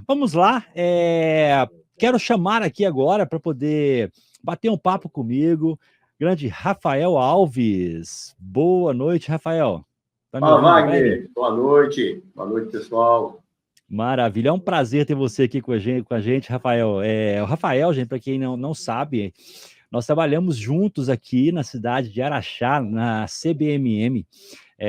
Vamos lá. Quero chamar aqui agora para poder bater um papo comigo, grande Rafael Alves. Boa noite, Rafael. Tá me Fala, ouvindo bem? Wagner. Boa noite. Boa noite, pessoal. Maravilha, é um prazer ter você aqui com a gente, Rafael. O Rafael, gente, para quem não sabe, nós trabalhamos juntos aqui na cidade de Araxá, na CBMM,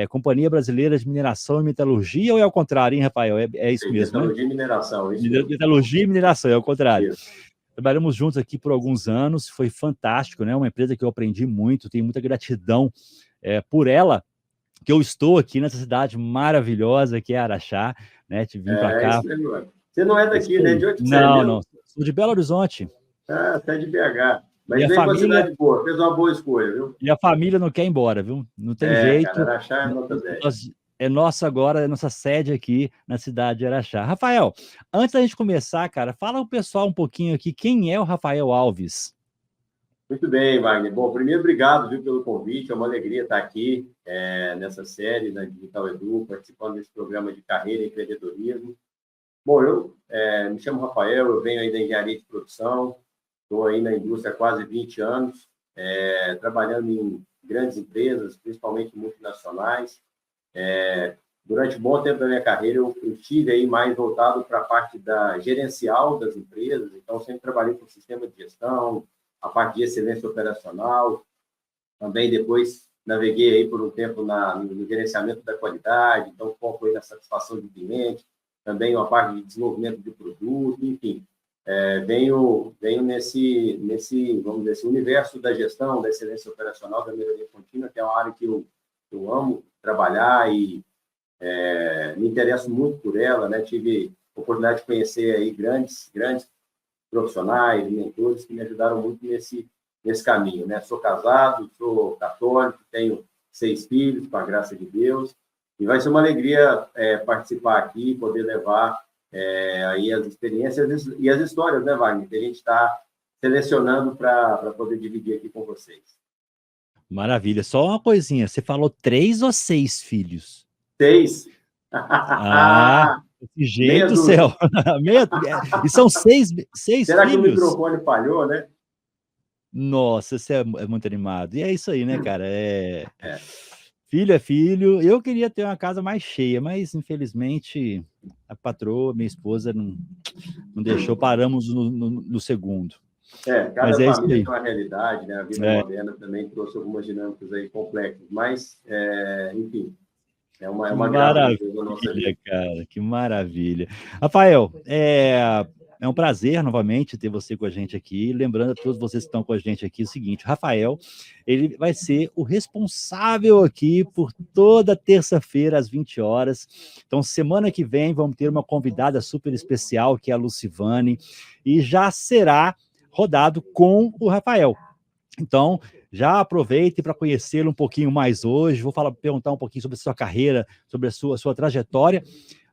Companhia Brasileira de Mineração e Metalurgia, ou é ao contrário, hein, Rafael? É isso mesmo, né? Metalurgia e mineração, isso mesmo. Metalurgia e mineração, é ao contrário. Isso. Trabalhamos juntos aqui por alguns anos, foi fantástico, né? Uma empresa que eu aprendi muito, tenho muita gratidão por ela, que eu estou aqui nessa cidade maravilhosa que é Araxá, né? Vim para cá. Isso mesmo, Wagner. Você não é daqui, né? De onde você é Não, mesmo? não. Sou de Belo Horizonte. Ah, você é de BH. E Mas a veio para família cidade boa, fez uma boa escolha, viu? E a família não quer ir embora, viu? Não tem Cara, jeito. Araxá é nota 10. É nossa agora, é nossa sede aqui na cidade de Araxá. Rafael, antes da gente começar, cara, fala o pessoal um pouquinho aqui, quem é o Rafael Alves? Muito bem, Wagner. Bom, primeiro, obrigado, viu, pelo convite. É uma alegria estar aqui nessa série da Digital Edu, participando desse programa de carreira e empreendedorismo. Bom, eu me chamo Rafael, eu venho aí da engenharia de produção, estou aí na indústria há quase 20 anos, trabalhando em grandes empresas, principalmente multinacionais. Durante um bom tempo da minha carreira, eu estive aí mais voltado para a parte da gerencial das empresas, então sempre trabalhei com sistema de gestão, a parte de excelência operacional, também depois naveguei aí por um tempo no gerenciamento da qualidade, então foco aí na satisfação do cliente, também uma parte de desenvolvimento de produto, enfim. Venho nesse, vamos dizer assim, universo da gestão, da excelência operacional, da melhoria contínua, que é uma área que eu amo trabalhar e me interesso muito por ela, né? Tive a oportunidade de conhecer aí grandes profissionais, mentores que me ajudaram muito nesse caminho, né? Sou casado, sou católico, tenho 6 filhos, com a graça de Deus, e vai ser uma alegria participar aqui, poder levar aí as experiências e as histórias, né, Wagner, que a gente está selecionando para poder dividir aqui com vocês. Maravilha. Só uma coisinha, você falou 3 ou 6 filhos? 6. Ah, desse jeito Meia do dúzia. céu. E são seis Será que o filhos? microfone falhou, né? Nossa, você é muito animado. E é isso aí, né, cara? É. Filho é filho. Eu queria ter uma casa mais cheia, mas infelizmente a patroa, minha esposa, não deixou. Paramos no segundo. Mas Cada é isso família aí. tem uma realidade, né? A vida moderna também trouxe algumas dinâmicas aí complexas, mas, enfim, é Que uma graça de Deus na nossa maravilha, vida. cara, que maravilha. Rafael, é um prazer novamente ter você com a gente aqui. Lembrando a todos vocês que estão com a gente aqui o seguinte: o Rafael, ele vai ser o responsável aqui por toda terça-feira às 20 horas. Então, semana que vem vamos ter uma convidada super especial, que é a Lucivane, e já será rodado com o Rafael. Então, já aproveite para conhecê-lo um pouquinho mais hoje. Vou perguntar um pouquinho sobre a sua carreira, sobre a sua trajetória,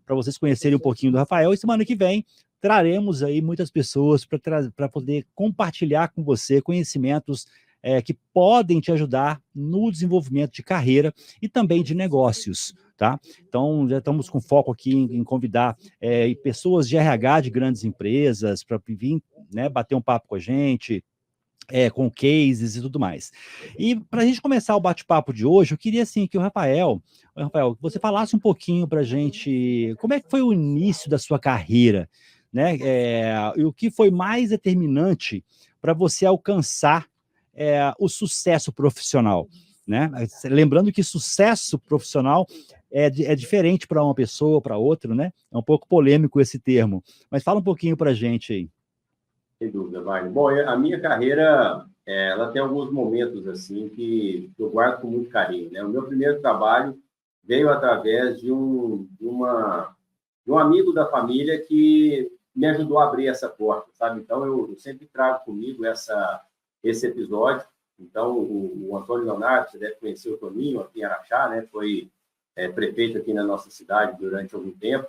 para vocês conhecerem um pouquinho do Rafael. E semana que vem traremos aí muitas pessoas para poder compartilhar com você conhecimentos que podem te ajudar no desenvolvimento de carreira e também de negócios. Tá? Então, já estamos com foco aqui em convidar pessoas de RH de grandes empresas para vir, né, bater um papo com a gente, com cases e tudo mais. E para a gente começar o bate-papo de hoje, eu queria assim que Rafael, que você falasse um pouquinho para a gente como é que foi o início da sua carreira, né? E o que foi mais determinante para você alcançar o sucesso profissional, né? Lembrando que sucesso profissional é diferente para uma pessoa, para outra, né? É um pouco polêmico esse termo, mas fala um pouquinho para a gente aí. Sem dúvida, Wagner. Bom, a minha carreira, ela tem alguns momentos, assim, que eu guardo com muito carinho, né? O meu primeiro trabalho veio através de um amigo da família que me ajudou a abrir essa porta, sabe? Então, eu sempre trago comigo esse episódio. Então, o Antônio Leonardo, você deve conhecer o Toninho, aqui em Araxá, né? Foi prefeito aqui na nossa cidade durante algum tempo.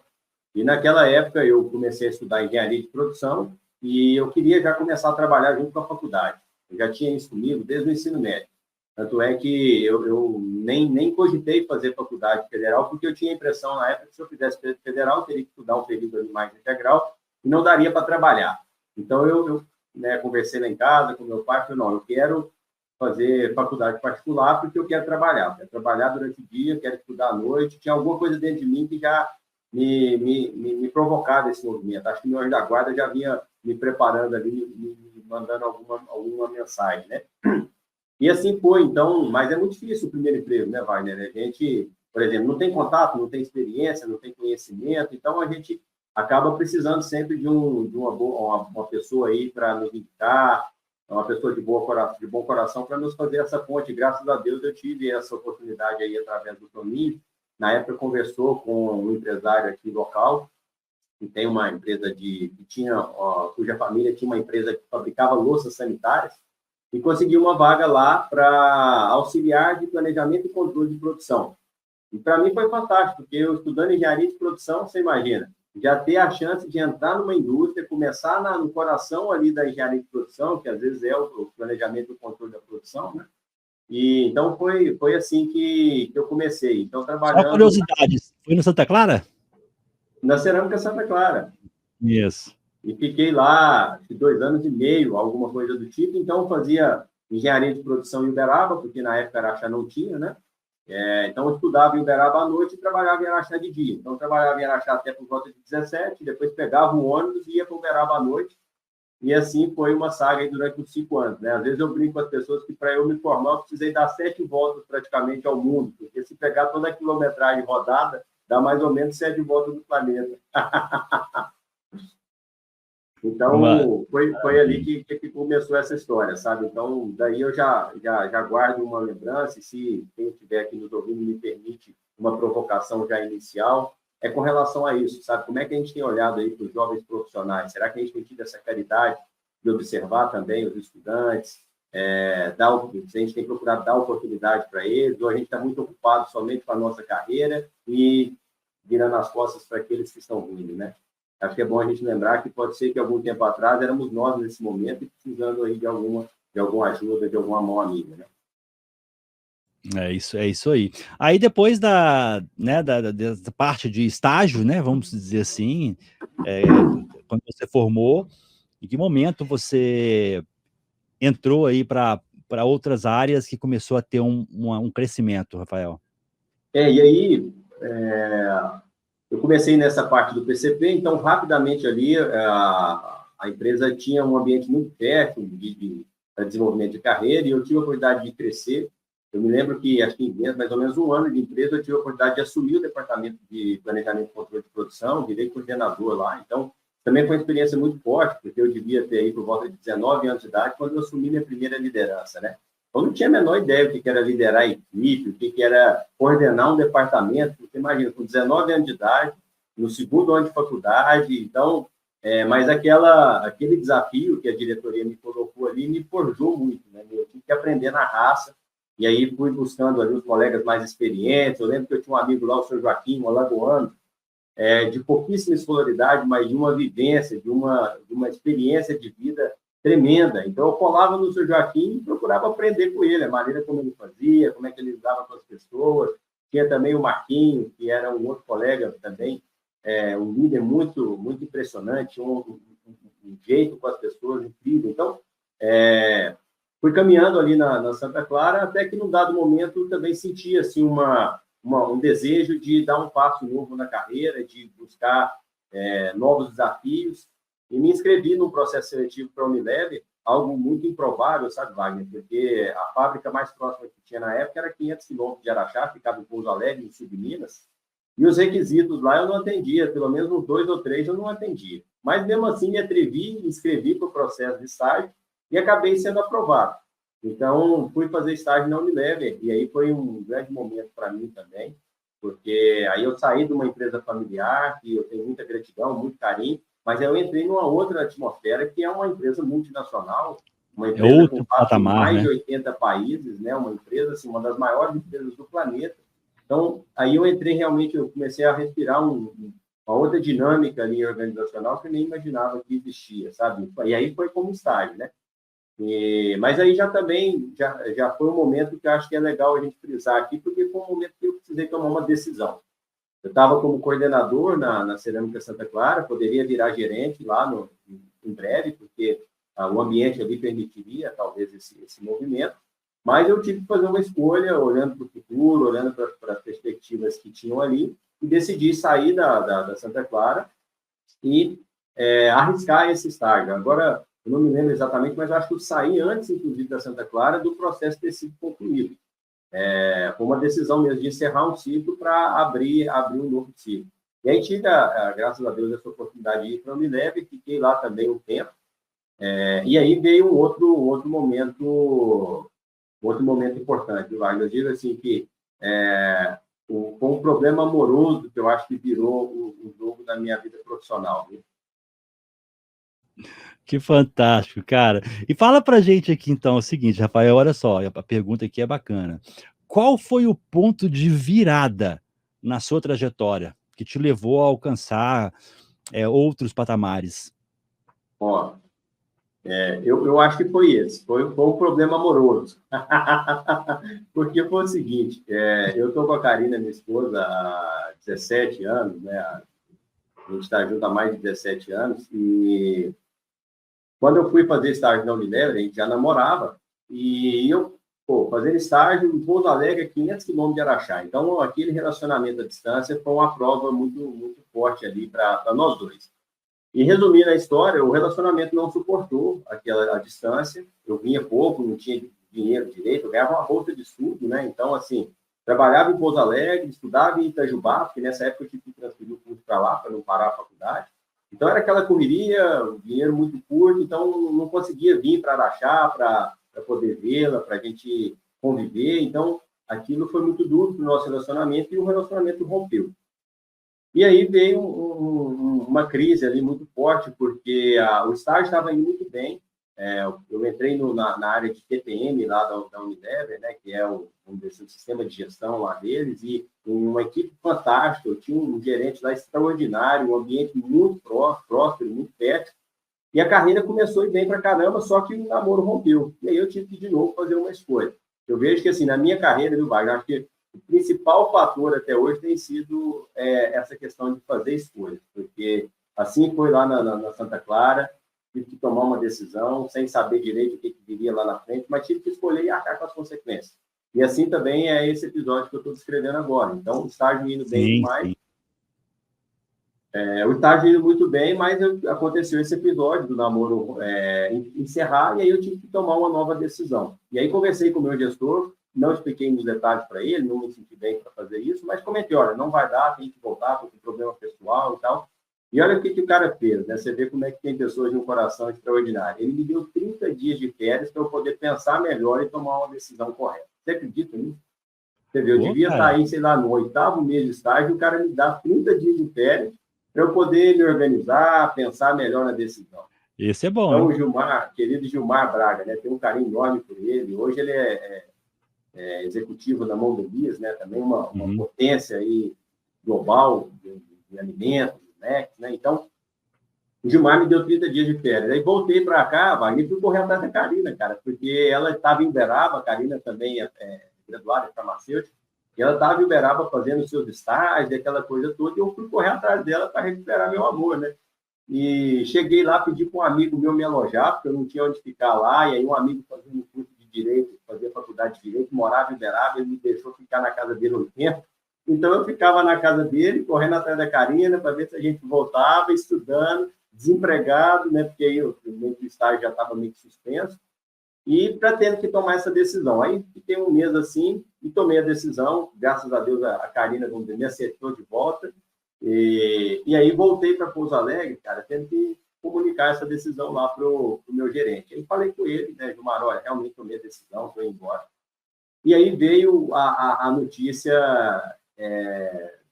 E, naquela época, eu comecei a estudar engenharia de produção e eu queria já começar a trabalhar junto com a faculdade. Eu já tinha isso comigo desde o ensino médio. Tanto é que eu nem cogitei fazer faculdade federal, porque eu tinha a impressão, na época, que se eu fizesse federal, eu teria que estudar um período ali mais integral, e não daria para trabalhar. Então, eu né, conversei lá em casa com meu pai, falei, não, eu quero fazer faculdade particular porque eu quero trabalhar. Eu quero trabalhar durante o dia, quero estudar à noite. Tinha alguma coisa dentro de mim que já me provocava esse movimento. Acho que meu anjo da guarda já vinha me preparando ali, me mandando alguma mensagem, né? E assim foi, então, mas é muito difícil o primeiro emprego, né, Wagner? A gente, por exemplo, não tem contato, não tem experiência, não tem conhecimento, então a gente acaba precisando sempre de uma pessoa aí para nos indicar, uma pessoa de bom coração para nos fazer essa ponte. Graças a Deus eu tive essa oportunidade aí através do Toninho. Na época conversou com um empresário aqui local, que tem uma empresa cuja família tinha uma empresa que fabricava louças sanitárias, e conseguiu uma vaga lá para auxiliar de planejamento e controle de produção. E para mim foi fantástico, porque eu estudando engenharia de produção, você imagina, já ter a chance de entrar numa indústria, começar no coração ali da engenharia de produção, que às vezes é o planejamento e o controle da produção, né? E então foi assim que eu comecei. Então, trabalhando... Só curiosidade, foi no Santa Clara? Na Cerâmica Santa Clara. Isso. E fiquei lá 2 anos e meio, alguma coisa do tipo. Então, fazia engenharia de produção em Uberaba, porque na época Araxá não tinha, né? Então, eu estudava em Uberaba à noite e trabalhava em Araxá de dia. Então, eu trabalhava em Araxá até por volta de 17, depois pegava um ônibus e ia para Uberaba à noite. E assim foi uma saga aí durante os 5 anos, né? Às vezes eu brinco com as pessoas que para eu me formar eu precisei dar 7 voltas praticamente ao mundo, porque se pegar toda a quilometragem rodada, dá mais ou menos 7 voltas do planeta. Então, foi ali que começou essa história, sabe? Então, daí eu já guardo uma lembrança, e se quem estiver aqui nos ouvindo me permite uma provocação já inicial, é com relação a isso, sabe? Como é que a gente tem olhado aí para os jovens profissionais? Será que a gente tem tido essa caridade de observar também os estudantes? Se a gente tem procurado dar oportunidade para eles, ou a gente está muito ocupado somente com a nossa carreira e virando as costas para aqueles que estão vindo, né? Acho que é bom a gente lembrar que pode ser que algum tempo atrás éramos nós nesse momento e precisando aí de alguma ajuda, de alguma mão amiga, né? É isso aí. Aí depois dessa parte de estágio, né, vamos dizer assim, quando você formou, em que momento você entrou aí para outras áreas que começou a ter um crescimento, Rafael? E aí, eu comecei nessa parte do PCP, então, rapidamente ali, a empresa tinha um ambiente muito fértil de desenvolvimento de carreira e eu tive a oportunidade de crescer. Eu me lembro que, acho que em mais ou menos 1 ano de empresa, eu tive a oportunidade de assumir o departamento de planejamento e controle de produção, virei coordenador lá. Então, também foi uma experiência muito forte, porque eu devia ter aí por volta de 19 anos de idade quando eu assumi minha primeira liderança, né? Eu não tinha a menor ideia do que era liderar a equipe, o que era coordenar um departamento, porque imagina, com 19 anos de idade, no 2º ano de faculdade, então, mas aquele desafio que a diretoria me colocou ali me forjou muito, né? Eu tive que aprender na raça, e aí fui buscando ali os colegas mais experientes. Eu lembro que eu tinha um amigo lá, o seu Joaquim, um alagoano, de pouquíssima escolaridade, mas de uma vivência, de uma experiência de vida tremenda. Então, eu colava no seu Joaquim e procurava aprender com ele, a maneira como ele fazia, como é que ele lidava com as pessoas. Tinha também o Marquinho, que era um outro colega também, um líder muito, muito impressionante, um jeito com as pessoas incrível. Então, fui caminhando ali na Santa Clara, até que, num dado momento, também senti assim, um desejo de dar um passo novo na carreira, de buscar novos desafios, e me inscrevi num processo seletivo para a Unilever, algo muito improvável, sabe, Wagner? Porque a fábrica mais próxima que tinha na época era 500 quilômetros de Araxá, ficava em Pouso Alegre, no sul de Minas, e os requisitos lá eu não atendia, pelo menos uns 2 ou 3 eu não atendia. Mas, mesmo assim, me atrevi, me inscrevi para o processo de estágio e acabei sendo aprovado. Então, fui fazer estágio na Unilever, e aí foi um grande momento para mim também, porque aí eu saí de uma empresa familiar, que eu tenho muita gratidão, muito carinho, mas eu entrei numa outra atmosfera, que é uma empresa multinacional, uma empresa com patamar, mais né? de 80 países, né? Uma empresa, assim, uma das maiores empresas do planeta. Então, aí eu entrei realmente, eu comecei a respirar uma outra dinâmica ali organizacional que eu nem imaginava que existia, sabe? E aí foi como estágio, né? Mas aí já foi um momento que eu acho que é legal a gente frisar aqui, porque foi um momento que eu precisei tomar uma decisão. Eu estava como coordenador na Cerâmica Santa Clara, poderia virar gerente lá em breve, porque o ambiente ali permitiria, talvez, esse movimento, mas eu tive que fazer uma escolha, olhando para o futuro, olhando para as perspectivas que tinham ali, e decidi sair da Santa Clara e arriscar esse estágio. Agora, eu não me lembro exatamente, mas acho que eu saí antes, inclusive, da Santa Clara, do processo ter sido concluído. Foi uma decisão mesmo de encerrar um ciclo para abrir um novo ciclo. E aí tive, graças a Deus, essa oportunidade de ir para a Unilever, fiquei lá também um tempo, e aí veio um outro momento importante, Wagner. Eu digo assim que foi um problema amoroso que eu acho que virou o jogo da minha vida profissional. Viu? Que fantástico, cara. E fala pra gente aqui, então, o seguinte, Rafael, olha só, a pergunta aqui é bacana. Qual foi o ponto de virada na sua trajetória que te levou a alcançar outros patamares? Ó, eu acho que foi esse. Foi um problema amoroso. Porque foi o seguinte, eu estou com a Karina, minha esposa, há 17 anos, né? A gente está junto há mais de 17 anos, e quando eu fui fazer estágio na Unilever, a gente já namorava, e eu, fazendo estágio em Pouso Alegre, 500 quilômetros de Araxá. Então, aquele relacionamento à distância foi uma prova muito, muito forte ali para nós dois. E, resumindo a história, o relacionamento não suportou a distância. Eu vinha pouco, não tinha dinheiro direito, eu ganhava uma bolsa de estudo, né? Então, assim, trabalhava em Pouso Alegre, estudava em Itajubá, porque nessa época eu tive que transferir o curso para lá, para não parar a faculdade. Então, era aquela correria, o dinheiro muito curto, então não conseguia vir para Araxá para poder vê-la, para a gente conviver. Então, aquilo foi muito duro para o nosso relacionamento e o relacionamento rompeu. E aí veio uma crise ali muito forte, porque o estágio estava indo muito bem. Eu entrei na área de TPM lá da Unilever, né, que é o sistema de gestão lá deles, e uma equipe fantástica. Eu tinha um gerente lá extraordinário, um ambiente muito próspero, muito perto. E a carreira começou a ir bem para caramba, só que o namoro rompeu. E aí eu tive que, de novo, fazer uma escolha. Eu vejo que, assim, na minha carreira, viu, Wagner, acho que o principal fator até hoje tem sido essa questão de fazer escolhas, porque assim foi lá na Santa Clara, tive que tomar uma decisão sem saber direito o que viria lá na frente, mas tive que escolher e arcar com as consequências. E assim também é esse episódio que eu estou descrevendo agora. Então, o estágio indo bem demais. O estágio indo muito bem, mas aconteceu esse episódio do namoro encerrar, e aí eu tive que tomar uma nova decisão. E aí conversei com o meu gestor, não expliquei nos detalhes para ele, não me senti bem para fazer isso, mas comentei, olha, não vai dar, tem que voltar, porque tem problema pessoal e tal. E olha o que o cara fez, né? Você vê como é que tem pessoas de um coração extraordinário. Ele me deu 30 dias de férias para eu poder pensar melhor e tomar uma decisão correta. Você acredita nisso? Você vê, eu devia estar aí, sei lá, no 8º mês de estágio, o cara me dá 30 dias de férias para eu poder me organizar, pensar melhor na decisão. Esse é bom, então, hein? o Gilmar, querido Gilmar Braga, né? Tem um carinho enorme por ele. Hoje ele é executivo da Mondelez, né? Também uma potência aí global de alimentos, né? Então, o Gilmar me deu 30 dias de férias. Aí voltei para cá, Wagner, e fui correr atrás da Karina, cara, porque ela estava em Uberaba, a Karina também é graduada em farmacêutica, e ela estava em Uberaba fazendo seus estágios, aquela coisa toda, e eu fui correr atrás dela para recuperar meu amor, né? E cheguei lá, pedi para um amigo meu me alojar, porque eu não tinha onde ficar lá, e aí um amigo fazendo curso de Direito, fazia faculdade de Direito, morava em Uberaba, ele me deixou ficar na casa dele um tempo. Então, eu ficava na casa dele, correndo atrás da Karina, para ver se a gente voltava, estudando, desempregado, né? Porque aí o estágio já estava meio que suspenso, e para tendo que tomar essa decisão. Aí fiquei um mês assim e tomei a decisão. Graças a Deus, a Karina me acertou de volta. E aí voltei para Pouso Alegre, cara, tendo que comunicar essa decisão lá para o meu gerente. Aí falei com ele, né, Gilmar, olha, realmente tomei a decisão, estou indo embora. E aí veio a notícia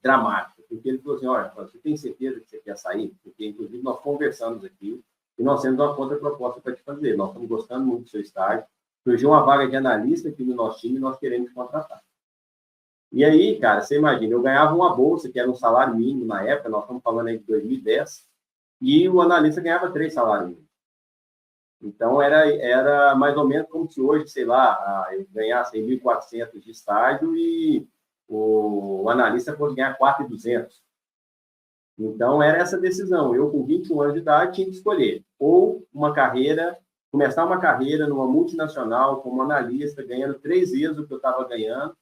dramática, porque ele falou assim, olha, você tem certeza que você quer sair? Porque, inclusive, nós conversamos aqui e nós temos uma contraproposta para te fazer. Nós estamos gostando muito do seu estágio. Surgiu uma vaga de analista aqui no nosso time e nós queremos te contratar. E aí, cara, você imagina, eu ganhava uma bolsa, que era um salário mínimo na época, nós estamos falando aí de 2010, e o analista ganhava 3 salários mínimos. Então, era mais ou menos como se hoje, sei lá, eu ganhasse 1.400 de estágio e o analista fosse ganhar 4.200. Então, era essa decisão. Eu, com 21 anos de idade, tinha que escolher ou começar uma carreira numa multinacional como analista, ganhando 3 vezes o que eu estava ganhando,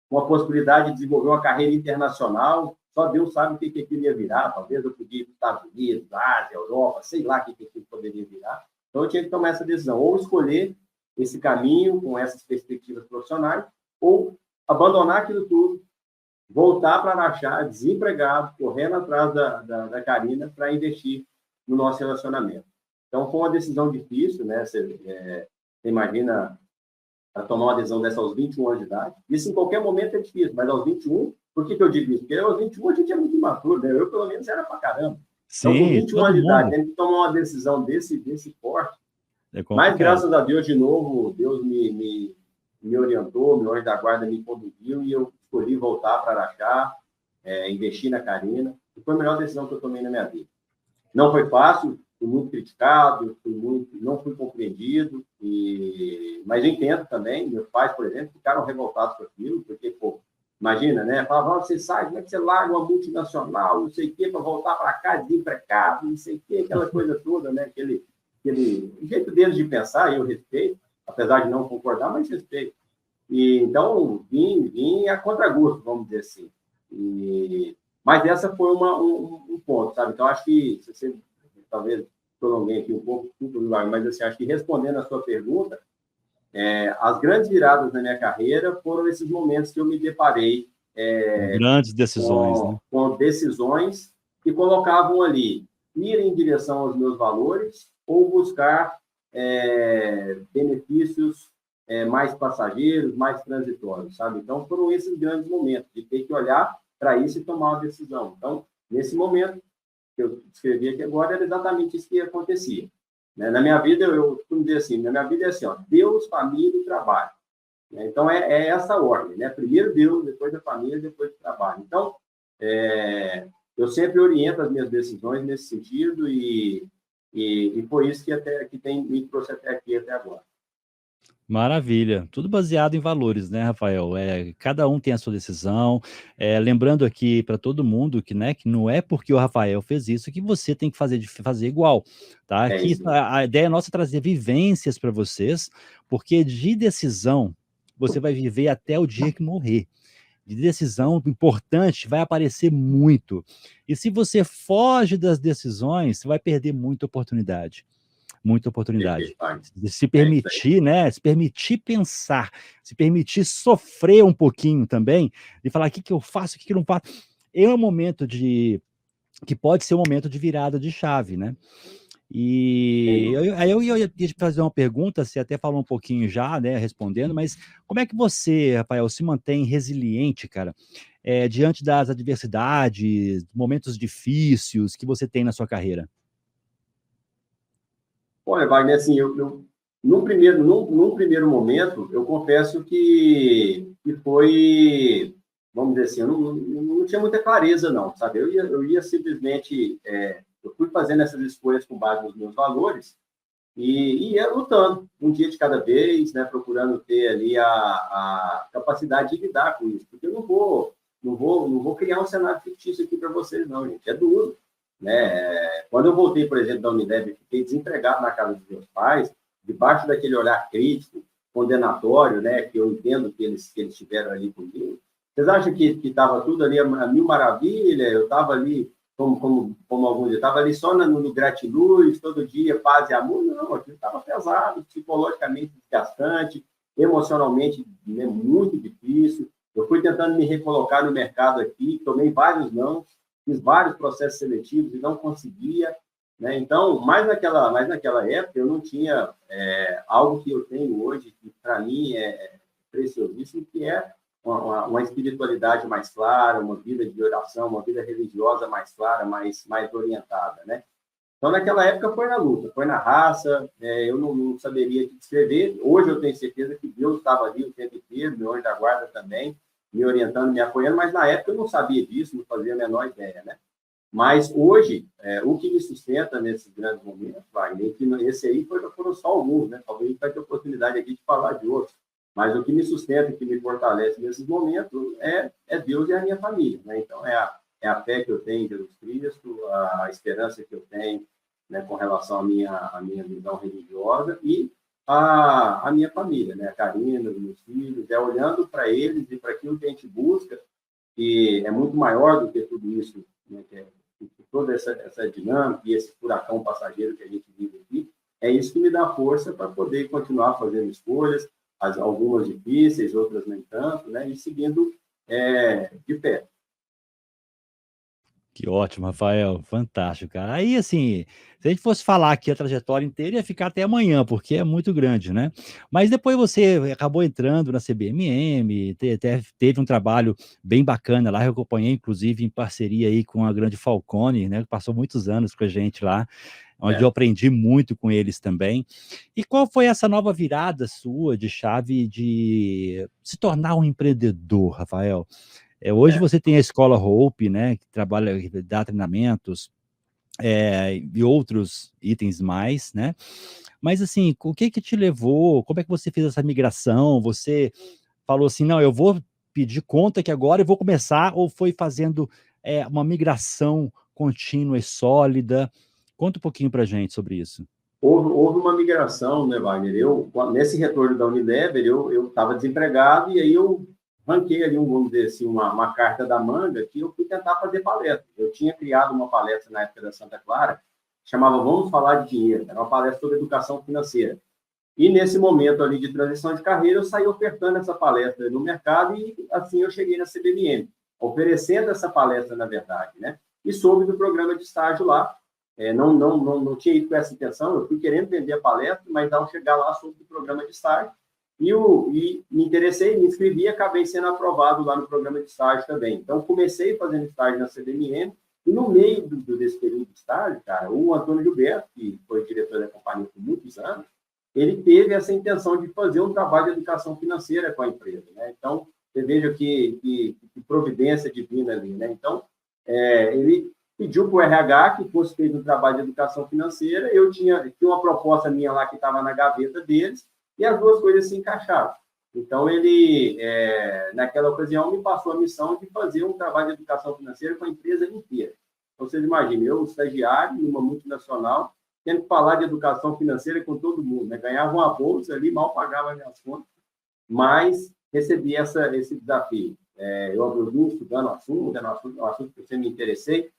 com a possibilidade de desenvolver uma carreira internacional. Só Deus sabe o que aquilo ia virar. Talvez eu podia ir para os Estados Unidos, Ásia, Europa, sei lá o que aquilo poderia virar. Então, eu tinha que tomar essa decisão. Ou escolher esse caminho com essas perspectivas profissionais, ou abandonar aquilo tudo, voltar para Araxá, desempregado, correndo atrás da Karina para investir no nosso relacionamento. Então, foi uma decisão difícil, né? Você imagina tomar uma decisão dessa aos 21 anos de idade. Isso, em qualquer momento, é difícil, mas aos 21, por que eu digo isso? Porque aos 21 a gente é muito imaturo, né? Eu, pelo menos, era para caramba. Então, com 21 anos de idade, tendo que tomar uma decisão desse porte. Mas, graças a Deus, de novo, Deus me orientou, meu anjo da guarda me conduziu e eu escolhi voltar para Araxá, investir na Karina, e foi a melhor decisão que eu tomei na minha vida. Não foi fácil, fui muito criticado, não fui compreendido, mas eu entendo também. Meus pais, por exemplo, ficaram revoltados com aquilo, porque, pô, imagina, né? Falavam, você sai, como é que você larga uma multinacional, não sei o quê, para voltar para cá desempregado, não sei o quê, aquela coisa toda, né? Aquele jeito deles de pensar, eu respeito, apesar de não concordar, mas respeito. E, então, vim a contragosto, vamos dizer assim. Mas essa foi um ponto, sabe? Então, acho que, se você talvez prolonguei aqui um pouco, mas assim, acho que respondendo a sua pergunta, as grandes viradas na minha carreira foram esses momentos que eu me deparei grandes decisões, com decisões que colocavam ali ir em direção aos meus valores ou buscar benefícios mais passageiros, mais transitórios, sabe? Então, foram esses grandes momentos de ter que olhar para isso e tomar uma decisão. Então, nesse momento que eu descrevi aqui agora, era exatamente isso que acontecia. Né? Na minha vida, eu costumo dizer assim, na minha vida é assim, ó, Deus, família e trabalho. Né? Então, é essa ordem, né? Primeiro Deus, depois a família, depois o trabalho. Então, eu sempre oriento as minhas decisões nesse sentido e foi isso que me trouxe até aqui, até agora. Maravilha. Tudo baseado em valores, né, Rafael? Cada um tem a sua decisão. Lembrando aqui para todo mundo que, né, que não é porque o Rafael fez isso que você tem que fazer igual, tá? Aqui a ideia nossa é trazer vivências para vocês, porque de decisão você vai viver até o dia que morrer. De decisão importante vai aparecer muito. E se você foge das decisões, você vai perder muita oportunidade. Muita oportunidade. Se permitir, né? Se permitir pensar, se permitir sofrer um pouquinho também, e falar o que eu faço, o que eu não faço. É um momento que pode ser um momento de virada de chave, né? E aí eu ia te fazer uma pergunta, você até falou um pouquinho já, né, respondendo, mas como é que você, Rafael, se mantém resiliente, cara, diante das adversidades, momentos difíceis que você tem na sua carreira? Olha, Wagner, assim, num primeiro momento, eu confesso que foi, vamos dizer assim, eu não tinha muita clareza, não, sabe? Eu ia simplesmente, eu fui fazendo essas escolhas com base nos meus valores e ia lutando, um dia de cada vez, né, procurando ter ali a capacidade de lidar com isso, porque eu não vou criar um cenário fictício aqui para vocês, não, gente, é duro. Né? Quando eu voltei, por exemplo, da Unilever, fiquei desempregado na casa dos meus pais, debaixo daquele olhar crítico, condenatório, né, que eu entendo que eles tiveram ali comigo. Vocês acham que estava tudo ali a mil maravilha? Eu estava ali, como alguns dizem, estava ali só no gratiluz, todo dia, paz e amor? Não, aquilo estava pesado, psicologicamente desgastante, emocionalmente, né, muito difícil. Eu fui tentando me recolocar no mercado aqui, tomei vários não, fiz vários processos seletivos e não conseguia, né? Então, mais naquela época, eu não tinha algo que eu tenho hoje, que para mim é preciosíssimo, que é uma espiritualidade mais clara, uma vida de oração, uma vida religiosa mais clara, mais orientada, né? Então, naquela época, foi na luta, foi na raça, eu não saberia descrever. Hoje, eu tenho certeza que Deus estava ali o tempo inteiro, meu anjo da guarda também, me orientando, me apoiando, mas na época eu não sabia disso, não fazia a menor ideia, né? Mas hoje, o que me sustenta nesses grandes momentos, Wagner, que esse aí foram só alguns, né? Talvez a gente vai ter oportunidade aqui de falar de outros. mas o que me sustenta, o que me fortalece nesses momentos é Deus e a minha família, né? Então, é a fé que eu tenho em Jesus Cristo, a esperança que eu tenho, né, com relação à minha visão religiosa e a minha família, né? A Karina, os meus filhos, olhando para eles e para aquilo que a gente busca, que é muito maior do que tudo isso, né, toda essa dinâmica e esse furacão passageiro que a gente vive aqui, é isso que me dá força para poder continuar fazendo escolhas, algumas difíceis, outras nem tanto, né, e seguindo de pé. Que ótimo, Rafael, fantástico, cara. Aí, assim, se a gente fosse falar aqui a trajetória inteira, ia ficar até amanhã, porque é muito grande, né? Mas depois você acabou entrando na CBMM, teve um trabalho bem bacana lá, eu acompanhei, inclusive, em parceria aí com a grande Falcone, né? Que passou muitos anos com a gente lá, onde eu aprendi muito com eles também. E qual foi essa nova virada sua de chave de se tornar um empreendedor, Rafael? Hoje você tem a Escola Hope, né, que trabalha, dá treinamentos, e outros itens mais, né? Mas assim, o que que te levou? Como é que você fez essa migração? Você falou assim, não, eu vou pedir conta que agora eu vou começar, ou foi fazendo uma migração contínua e sólida? Conta um pouquinho para gente sobre isso. Houve uma migração, né, Wagner? Nesse retorno da Unilever, eu estava desempregado e aí eu ranquei ali, vamos dizer assim, uma carta da manga que eu fui tentar fazer palestra. Eu tinha criado uma palestra na época da Santa Clara, chamava Vamos Falar de Dinheiro. Era uma palestra sobre educação financeira. E nesse momento ali de transição de carreira, eu saí ofertando essa palestra no mercado e assim eu cheguei na CBMM, oferecendo essa palestra, na verdade, né? E soube do programa de estágio lá. Não tinha ido com essa intenção, eu fui querendo vender a palestra, mas ao chegar lá, soube do programa de estágio e me interessei, me inscrevi e acabei sendo aprovado lá no programa de estágio também. Então, comecei fazendo estágio na CBMM e no meio desse período de estágio, cara, o Antônio Gilberto, que foi diretor da companhia por muitos anos, ele teve essa intenção de fazer um trabalho de educação financeira com a empresa, né? Então, você veja que providência divina ali, né? Então, ele pediu para o RH que fosse feito um trabalho de educação financeira, eu tinha uma proposta minha lá que estava na gaveta deles, e as duas coisas se encaixaram. Então, ele, naquela ocasião, me passou a missão de fazer um trabalho de educação financeira com a empresa inteira. Então, vocês imaginem, eu, estagiário, numa multinacional, tendo que falar de educação financeira com todo mundo, né? Ganhava uma bolsa ali, mal pagava minhas contas, mas recebi esse desafio. Eu vim estudando o assunto, era um assunto que eu sempre me interessei,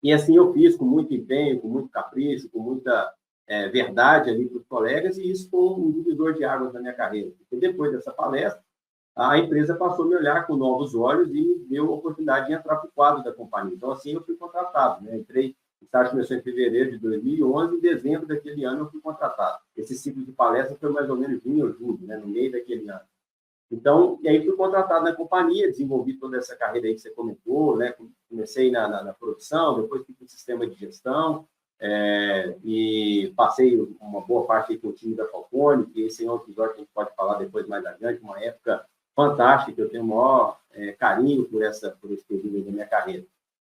e assim eu fiz com muito empenho, com muito capricho, com muita verdade ali para os colegas, e isso foi um divisor de águas na minha carreira. Porque depois dessa palestra, a empresa passou a me olhar com novos olhos e me deu a oportunidade de entrar para o quadro da companhia. Então, assim, eu fui contratado, né? O estágio começou em fevereiro de 2011, e em dezembro daquele ano eu fui contratado. Esse ciclo de palestra foi mais ou menos junho ou julho, né? No meio daquele ano. Então, e aí fui contratado na companhia, desenvolvi toda essa carreira aí que você comentou, né? Comecei na produção, depois fui para o sistema de gestão, e passei uma boa parte aí com o time da Falcone, que esse é um episódio que a gente pode falar depois mais adiante, uma época fantástica, que eu tenho o maior carinho por esse período da minha carreira.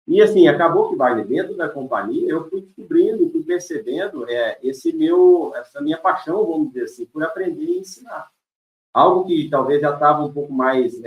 E, assim, acabou que, Wagner, dentro da companhia, eu fui descobrindo, fui percebendo essa minha paixão, vamos dizer assim, por aprender e ensinar. Algo que talvez já estava um pouco mais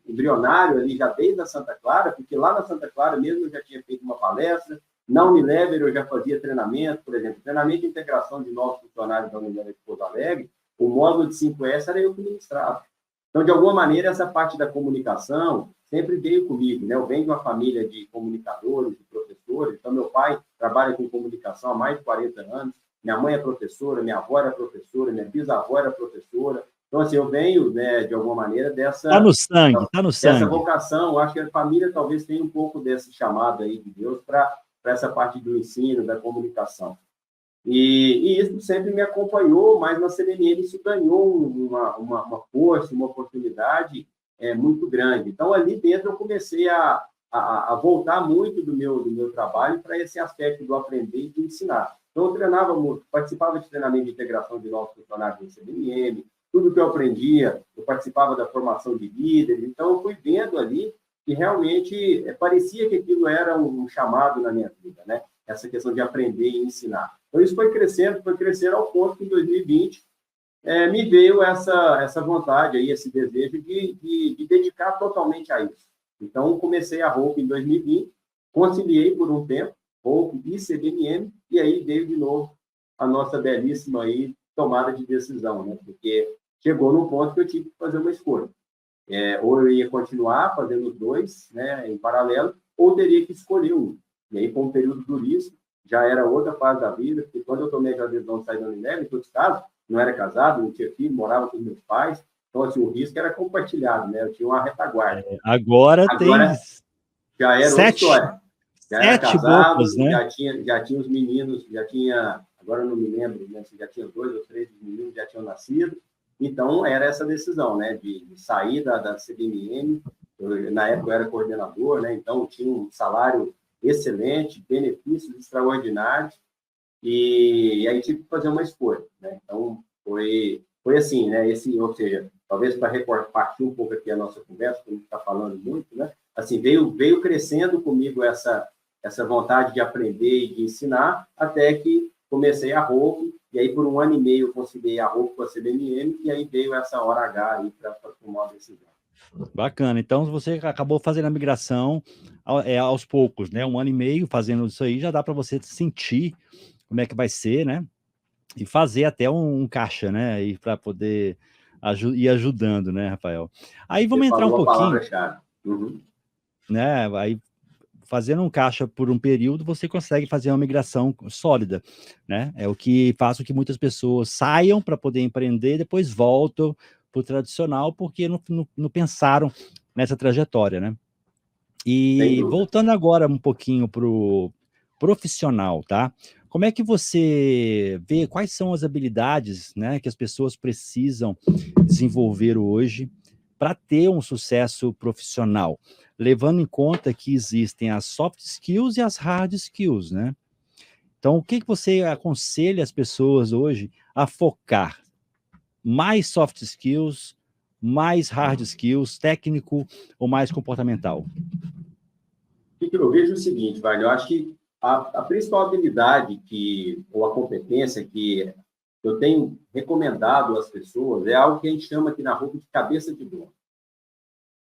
embrionário ali, já desde a Santa Clara, porque lá na Santa Clara mesmo eu já tinha feito uma palestra, na Unilever eu já fazia treinamento, por exemplo, treinamento de integração de novos funcionários da Unilever de Porto Alegre, o módulo de 5S era eu que ministrava. Então, de alguma maneira, essa parte da comunicação sempre veio comigo, né? Eu venho de uma família de comunicadores, de professores, então meu pai trabalha com comunicação há mais de 40 anos, minha mãe é professora, minha avó era professora, minha bisavó era professora. Então, assim, eu venho, né, de alguma maneira, dessa... Tá no sangue, tá no sangue. Dessa vocação, eu acho que a família talvez tenha um pouco desse chamado aí de Deus para essa parte do ensino, da comunicação. E isso sempre me acompanhou, mas na CBMM isso ganhou uma força, uma oportunidade muito grande. Então, ali dentro, eu comecei a voltar muito do meu trabalho para esse aspecto do aprender e do ensinar. Então, eu treinava muito, participava de treinamento de integração de novos funcionários do CBMM, tudo que eu aprendia, eu participava da formação de líderes, então eu fui vendo ali que realmente parecia que aquilo era um chamado na minha vida, né? Essa questão de aprender e ensinar. Então, isso foi crescendo ao ponto que em 2020 me veio essa vontade, aí, esse desejo de dedicar totalmente a isso. Então, comecei a Hope em 2020, conciliei por um tempo, Hope e CBMM, e aí veio de novo a nossa belíssima aí, tomada de decisão, né? Porque chegou num ponto que eu tive que fazer uma escolha. Ou eu ia continuar fazendo os dois, né, em paralelo, ou teria que escolher um. E aí, foi um período duríssimo, já era outra fase da vida, porque quando eu tomei a decisão de sair da Unilever, em todos os casos, não era casado, não tinha filho, morava com meus pais, então, assim, o risco era compartilhado, né? Eu tinha uma retaguarda. Agora tem Já era outra história. Já era sete casado, bocas, né? já tinha os meninos, agora eu não me lembro, né, se já tinha 2 ou 3 meninos já tinham nascido. Então, era essa decisão, né, de sair da CBMM. Na época, eu era coordenador, né, então, eu tinha um salário excelente, benefícios extraordinários, e aí tive que fazer uma escolha, né? Então, foi assim, né, ou seja, talvez para repartir um pouco aqui a nossa conversa, que a gente está falando muito, né, assim, veio crescendo comigo essa vontade de aprender e de ensinar, até que comecei a Hope, e aí por 1 ano e meio eu conciliei a Hope com a CBMM, e aí veio essa hora H aí para tomar a decisão. Bacana. Então, você acabou fazendo a migração aos poucos, né? 1 ano e meio fazendo isso aí, já dá para você sentir como é que vai ser, né? E fazer até um caixa, né? E para poder ir ajudando, né, Rafael? Aí vamos Você entrar um falou a pouquinho, palavra-chave. Uhum. né? Aí fazendo um caixa por um período, você consegue fazer uma migração sólida, né? É o que faz com que muitas pessoas saiam para poder empreender e depois voltam para o tradicional, porque não pensaram nessa trajetória, né? Sem E dúvida. voltando agora um pouquinho para o profissional, tá? Como é que você vê quais são as habilidades, né, que as pessoas precisam desenvolver hoje para ter um sucesso profissional, levando em conta que existem as soft skills e as hard skills, né? Então, o que você aconselha as pessoas hoje a focar? Mais soft skills, mais hard skills, técnico ou mais comportamental? O que eu vejo é o seguinte, Wagner, eu acho que a principal habilidade ou a competência que eu tenho recomendado às pessoas é algo que a gente chama aqui na Hope de cabeça de dono,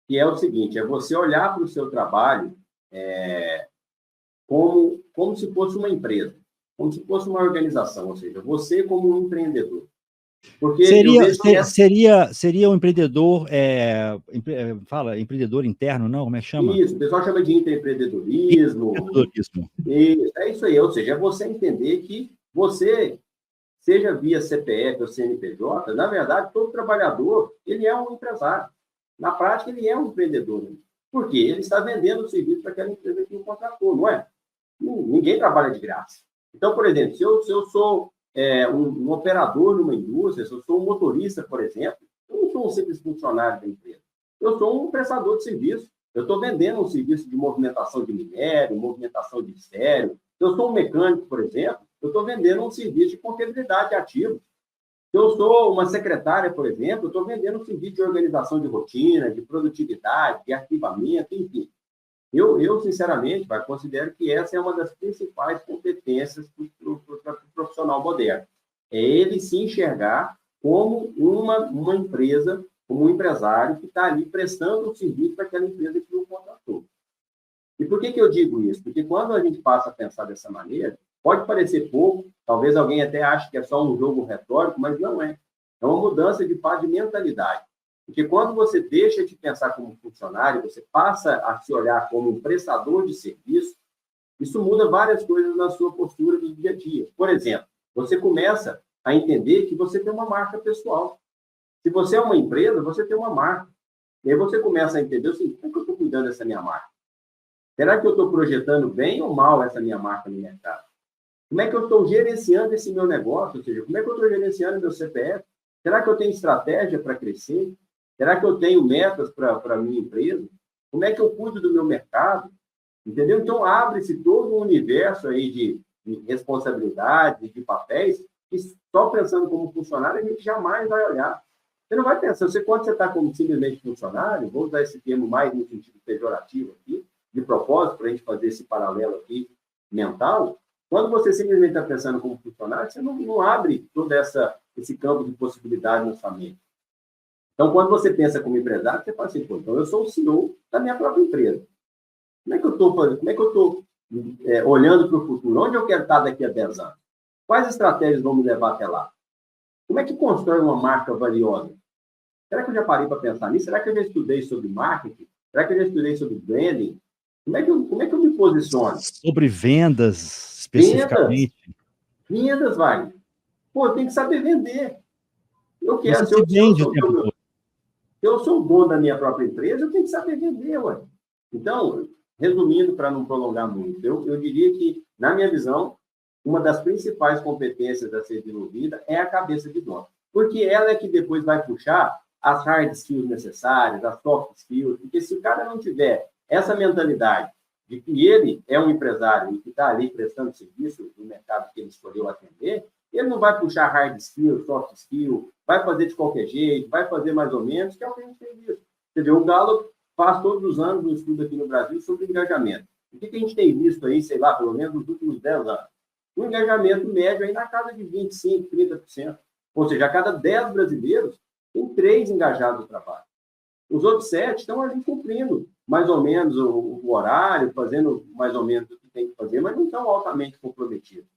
que é o seguinte, é você olhar para o seu trabalho como se fosse uma empresa, como se fosse uma organização, ou seja, você como um empreendedor. Porque eu vejo que seria um empreendedor, fala, empreendedor interno, não? Como é que chama? isso, o pessoal chama de intraempreendedorismo. Empreendedorismo. É isso aí, ou seja, é você entender que você, seja via CPF ou CNPJ, na verdade, todo trabalhador, ele é um empresário. Na prática, ele é um empreendedor. Né? Por quê? Ele está vendendo o serviço para aquela empresa que o contratou, não é? Ninguém trabalha de graça. Então, por exemplo, se eu sou um operador numa indústria, se eu sou um motorista, por exemplo, eu não sou um simples funcionário da empresa. Eu sou um prestador de serviço. Eu estou vendendo um serviço de movimentação de minério, movimentação de estéreo. Se eu sou um mecânico, por exemplo, eu estou vendendo um serviço de contabilidade ativa. Se eu sou uma secretária, por exemplo, eu estou vendendo um serviço de organização de rotina, de produtividade, de arquivamento, enfim. Eu sinceramente, considero que essa é uma das principais competências para o profissional moderno. É ele se enxergar como uma empresa, como um empresário que está ali prestando um serviço para aquela empresa que o contratou. E por que eu digo isso? Porque quando a gente passa a pensar dessa maneira, pode parecer pouco, talvez alguém até ache que é só um jogo retórico, mas não é. É uma mudança de mentalidade. Porque quando você deixa de pensar como funcionário, você passa a se olhar como um prestador de serviço, isso muda várias coisas na sua postura do dia a dia. Por exemplo, você começa a entender que você tem uma marca pessoal. Se você é uma empresa, você tem uma marca. E aí você começa a entender assim, como é que eu estou cuidando dessa minha marca? Será que eu estou projetando bem ou mal essa minha marca no mercado? Como é que eu estou gerenciando esse meu negócio? Ou seja, como é que eu estou gerenciando meu CPF? Será que eu tenho estratégia para crescer? Será que eu tenho metas para a minha empresa? Como é que eu cuido do meu mercado? Entendeu? Então, abre-se todo um universo aí de responsabilidades, de papéis, que só pensando como funcionário, a gente jamais vai olhar. Você não vai pensar, quando você está como simplesmente funcionário, vou usar esse termo mais no sentido pejorativo aqui, de propósito, para a gente fazer esse paralelo aqui mental, quando você simplesmente está pensando como funcionário, você não abre todo esse campo de possibilidade na sua mente. Então, quando você pensa como empresário, você fala assim, pô, então eu sou o CEO da minha própria empresa. Como é que eu estou fazendo? Como é que eu estou olhando para o futuro? Onde eu quero estar daqui a 10 anos? Quais estratégias vão me levar até lá? Como é que constrói uma marca valiosa? Será que eu já parei para pensar nisso? Será que eu já estudei sobre marketing? Será que eu já estudei sobre branding? Como é que eu me posiciono? Sobre vendas, Vendas. especificamente. Vendas, vai. Pô, eu tenho que saber vender. Eu quero, Você se vende o tempo todo. eu sou o dono da minha própria empresa, eu tenho que saber vender, ué. Então, resumindo, para não prolongar muito, eu diria que, na minha visão, uma das principais competências a ser desenvolvida é a cabeça de dono. Porque ela é que depois vai puxar as hard skills necessárias, as soft skills, porque se o cara não tiver essa mentalidade de que ele é um empresário e que está ali prestando serviço no mercado que ele escolheu atender, ele não vai puxar hard skill, soft skill, vai fazer de qualquer jeito, vai fazer mais ou menos, que é o que a gente tem visto. Você vê, o Gallup faz todos os anos um estudo aqui no Brasil sobre engajamento. O que a gente tem visto aí, sei lá, pelo menos nos últimos 10 anos? Um engajamento médio aí na casa de 25%, 30%. Ou seja, a cada 10 brasileiros, tem 3 engajados no trabalho. Os outros 7 estão ali cumprindo mais ou menos o horário, fazendo mais ou menos o que tem que fazer, mas não estão altamente comprometidos.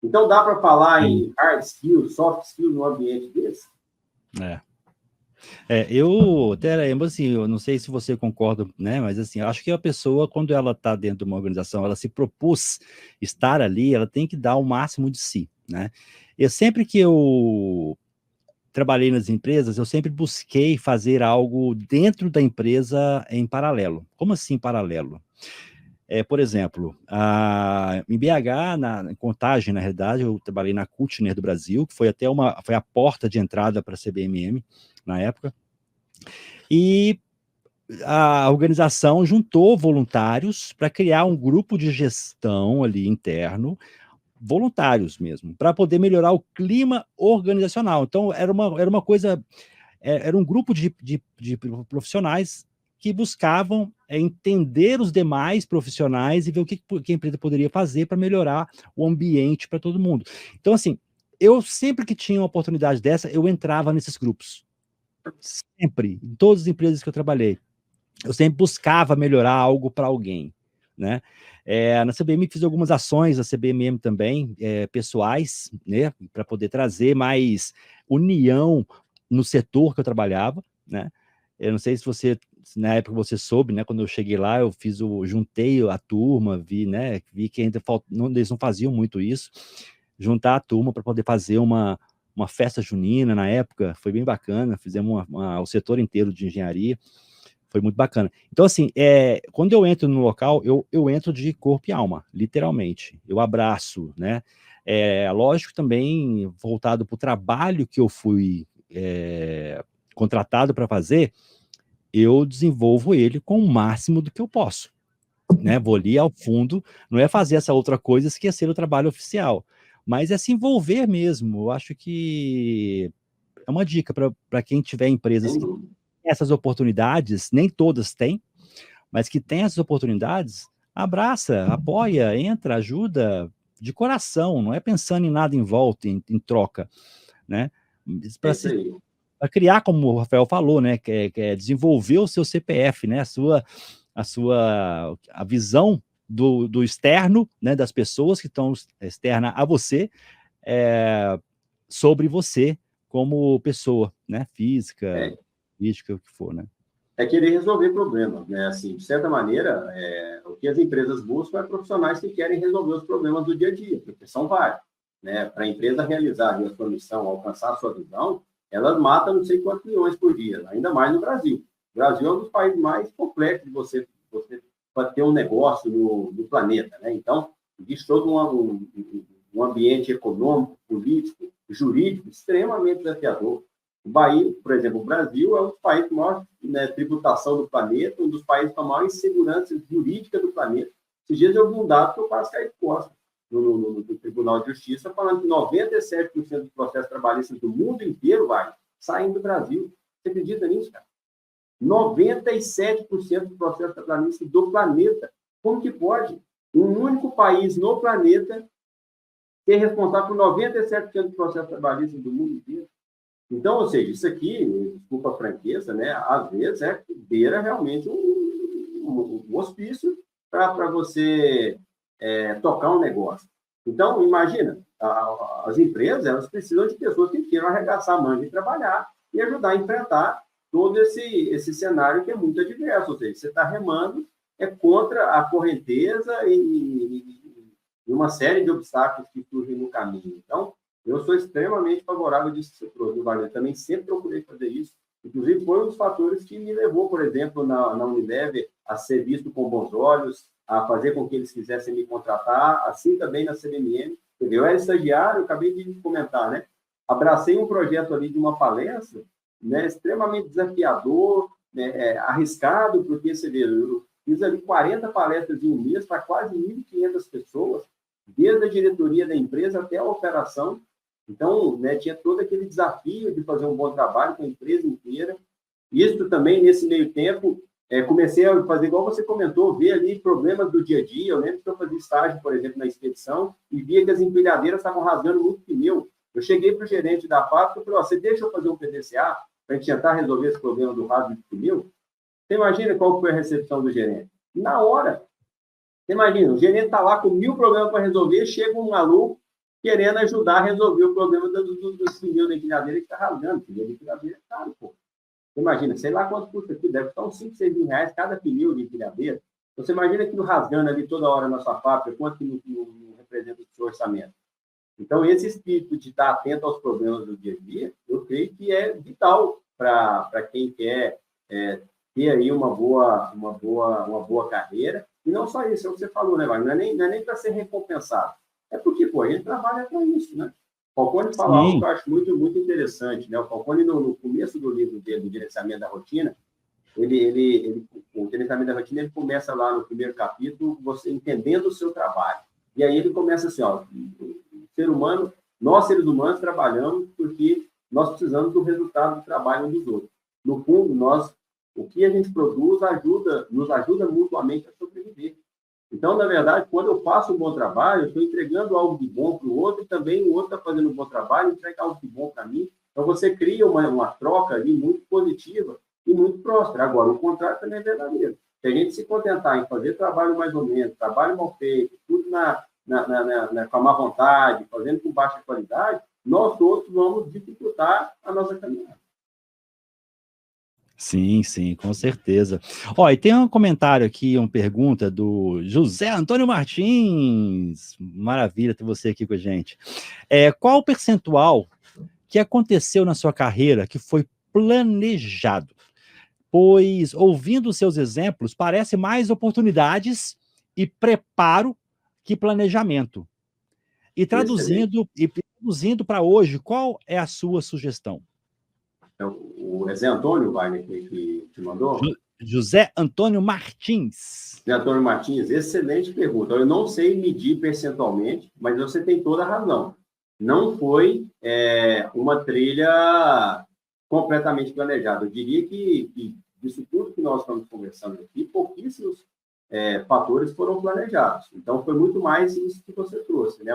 Então, dá para falar em hard skills, soft skills num ambiente desse? Eu até lembro assim, eu não sei se você concorda, né? Mas assim, eu acho que a pessoa, quando ela está dentro de uma organização, ela se propôs estar ali, ela tem que dar o máximo de si, né? Sempre que eu trabalhei nas empresas, eu sempre busquei fazer algo dentro da empresa em paralelo. Como assim paralelo? Por exemplo, em BH, em Contagem, na realidade, eu trabalhei na Kutner do Brasil, que foi foi a porta de entrada para a CBMM na época. E a organização juntou voluntários para criar um grupo de gestão ali interno, voluntários mesmo, para poder melhorar o clima organizacional. Então, era uma coisa, era um grupo de profissionais que buscavam entender os demais profissionais e ver o que a empresa poderia fazer para melhorar o ambiente para todo mundo. Então, assim, eu sempre que tinha uma oportunidade dessa, eu entrava nesses grupos. Sempre, em todas as empresas que eu trabalhei. Eu sempre buscava melhorar algo para alguém, né? Na CBM fiz algumas ações, a CBMM também, pessoais, né? Para poder trazer mais união no setor que eu trabalhava, né? Eu não sei se na época você soube, né? Quando eu cheguei lá, juntei a turma, vi que ainda eles não faziam muito isso, juntar a turma para poder fazer uma festa junina na época, foi bem bacana, fizemos o setor inteiro de engenharia, foi muito bacana. Então, assim, quando eu entro no local, eu entro de corpo e alma, literalmente. Eu abraço, né? Lógico, também voltado para o trabalho que eu fui contratado para fazer, eu desenvolvo ele com o máximo do que eu posso, né? Vou ali ao fundo, não é fazer essa outra coisa que é ser o trabalho oficial, mas é se envolver mesmo. Eu acho que é uma dica para quem tiver empresas que essas oportunidades, nem todas têm, mas que tem essas oportunidades, abraça, apoia, entra, ajuda de coração, não é pensando em nada em volta, em troca, né? Para criar, como o Rafael falou, né? Que é desenvolver o seu CPF, né? A visão do externo, né? Das pessoas que estão externa a você, sobre você como pessoa, né? Física, política, o que for, né? É querer resolver problemas, né? Assim, de certa maneira, o que as empresas buscam é profissionais que querem resolver os problemas do dia a dia, porque são vários, né? Para a empresa realizar a sua missão, alcançar a sua visão, elas matam não sei quantos milhões por dia, ainda mais no Brasil. O Brasil é um dos países mais complexos de você ter um negócio no planeta, né? Então, existe todo um ambiente econômico, político, jurídico extremamente desafiador. Por exemplo, o Brasil é um dos países com maior, né, tributação do planeta, um dos países com a maior insegurança jurídica do planeta. Esses dias eu vi um dado que eu quase caí de costas no Tribunal de Justiça, falando que 97% dos processos trabalhistas do mundo inteiro saem do Brasil. Você acredita nisso, cara? 97% dos processos trabalhistas do planeta. Como que pode? Um único país no planeta ser responsável por 97% do processo trabalhista do mundo inteiro. Então, ou seja, isso aqui, desculpa a franqueza, né, às vezes beira realmente um hospício para você tocar um negócio. Então, imagina, as empresas, elas precisam de pessoas que queiram arregaçar a manga e trabalhar e ajudar a enfrentar todo esse cenário que é muito adverso, ou seja, você está remando contra a correnteza e uma série de obstáculos que surgem no caminho. Então, eu sou extremamente favorável disso que você trouxe, Wagner. Eu também sempre procurei fazer isso. Inclusive, foi um dos fatores que me levou, por exemplo, na Unilever, a ser visto com bons olhos, a fazer com que eles quisessem me contratar, assim também na CBMM. Eu era estagiário, eu acabei de comentar, né? Abracei um projeto ali de uma palestra, né, extremamente desafiador, né, arriscado, porque você vê, eu fiz ali 40 palestras em um mês para quase 1.500 pessoas, desde a diretoria da empresa até a operação. Então, né, tinha todo aquele desafio de fazer um bom trabalho com a empresa inteira. Isso também, nesse meio tempo, comecei a fazer, igual você comentou, ver ali problemas do dia a dia. Eu lembro que eu fazia estágio, por exemplo, na expedição, e via que as empilhadeiras estavam rasgando muito pneu. Eu cheguei para o gerente da fábrica e falei, você deixa eu fazer um PDCA para a gente tentar resolver esse problema do rasgo de pneu? Você imagina qual foi a recepção do gerente? Na hora. Você imagina, o gerente está lá com 1.000 problemas para resolver, chega um maluco querendo ajudar a resolver o problema dos pneus da empilhadeira que está rasgando. O pneu da empilhadeira é caro, pô. Você imagina, sei lá quanto custa aqui, deve estar uns 5, 6 mil reais cada pneu de empilhadeira. Você imagina aquilo rasgando ali toda hora na sua fábrica, quanto que não representa o seu orçamento. Então, esse espírito de estar atento aos problemas do dia a dia, eu creio que é vital para quem quer ter aí uma boa carreira. E não só isso, é o que você falou, né, Wagner? Não é nem para ser recompensado. É porque, pô, a gente trabalha para isso, né? O Falcone fala algo que eu acho muito, muito interessante, né? O Falcone, no começo do livro dele, do Gerenciamento da Rotina, o Gerenciamento da Rotina, ele começa lá no primeiro capítulo, você entendendo o seu trabalho. E aí ele começa assim, ó, nós seres humanos trabalhamos porque nós precisamos do resultado do trabalho dos outros. No fundo, o que a gente produz nos ajuda mutuamente a sobreviver. Então, na verdade, quando eu faço um bom trabalho, eu estou entregando algo de bom para o outro e também o outro está fazendo um bom trabalho e entrega algo de bom para mim. Então, você cria uma troca ali muito positiva e muito próspera. Agora, o contrário também é verdadeiro. Se a gente se contentar em fazer trabalho mais ou menos, trabalho mal feito, tudo com a má vontade, fazendo com baixa qualidade, nós outros vamos dificultar a nossa caminhada. Sim, sim, com certeza. Ó, e tem um comentário aqui, uma pergunta do José Antônio Martins. Maravilha ter você aqui com a gente. Qual o percentual que aconteceu na sua carreira que foi planejado? Pois, ouvindo seus exemplos, parece mais oportunidades e preparo que planejamento. E traduzindo para hoje, qual é a sua sugestão? O Zé Antônio, Wagner, que te mandou? José Antônio Martins. José Antônio Martins, excelente pergunta. Eu não sei medir percentualmente, mas você tem toda a razão. Não foi uma trilha completamente planejada. Eu diria que disso tudo que nós estamos conversando aqui, pouquíssimos fatores foram planejados. Então, foi muito mais isso que você trouxe, né?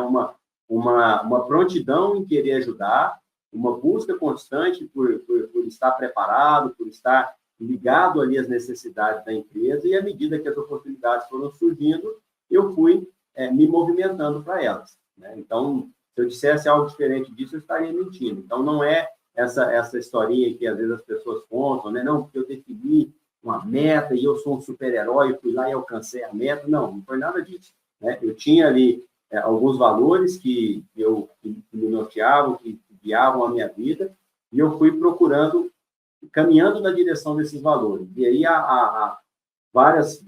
Uma prontidão em querer ajudar, uma busca constante por estar preparado, por estar ligado ali às necessidades da empresa, e à medida que as oportunidades foram surgindo, eu fui me movimentando para elas, né? Então, se eu dissesse algo diferente disso, eu estaria mentindo. Então, não é essa historinha que às vezes as pessoas contam, né? Não, porque eu defini uma meta e eu sou um super-herói, fui lá e alcancei a meta. Não foi nada disso, né? Eu tinha ali alguns valores que me norteavam, que guiavam a minha vida, e eu fui procurando, caminhando na direção desses valores. E aí várias,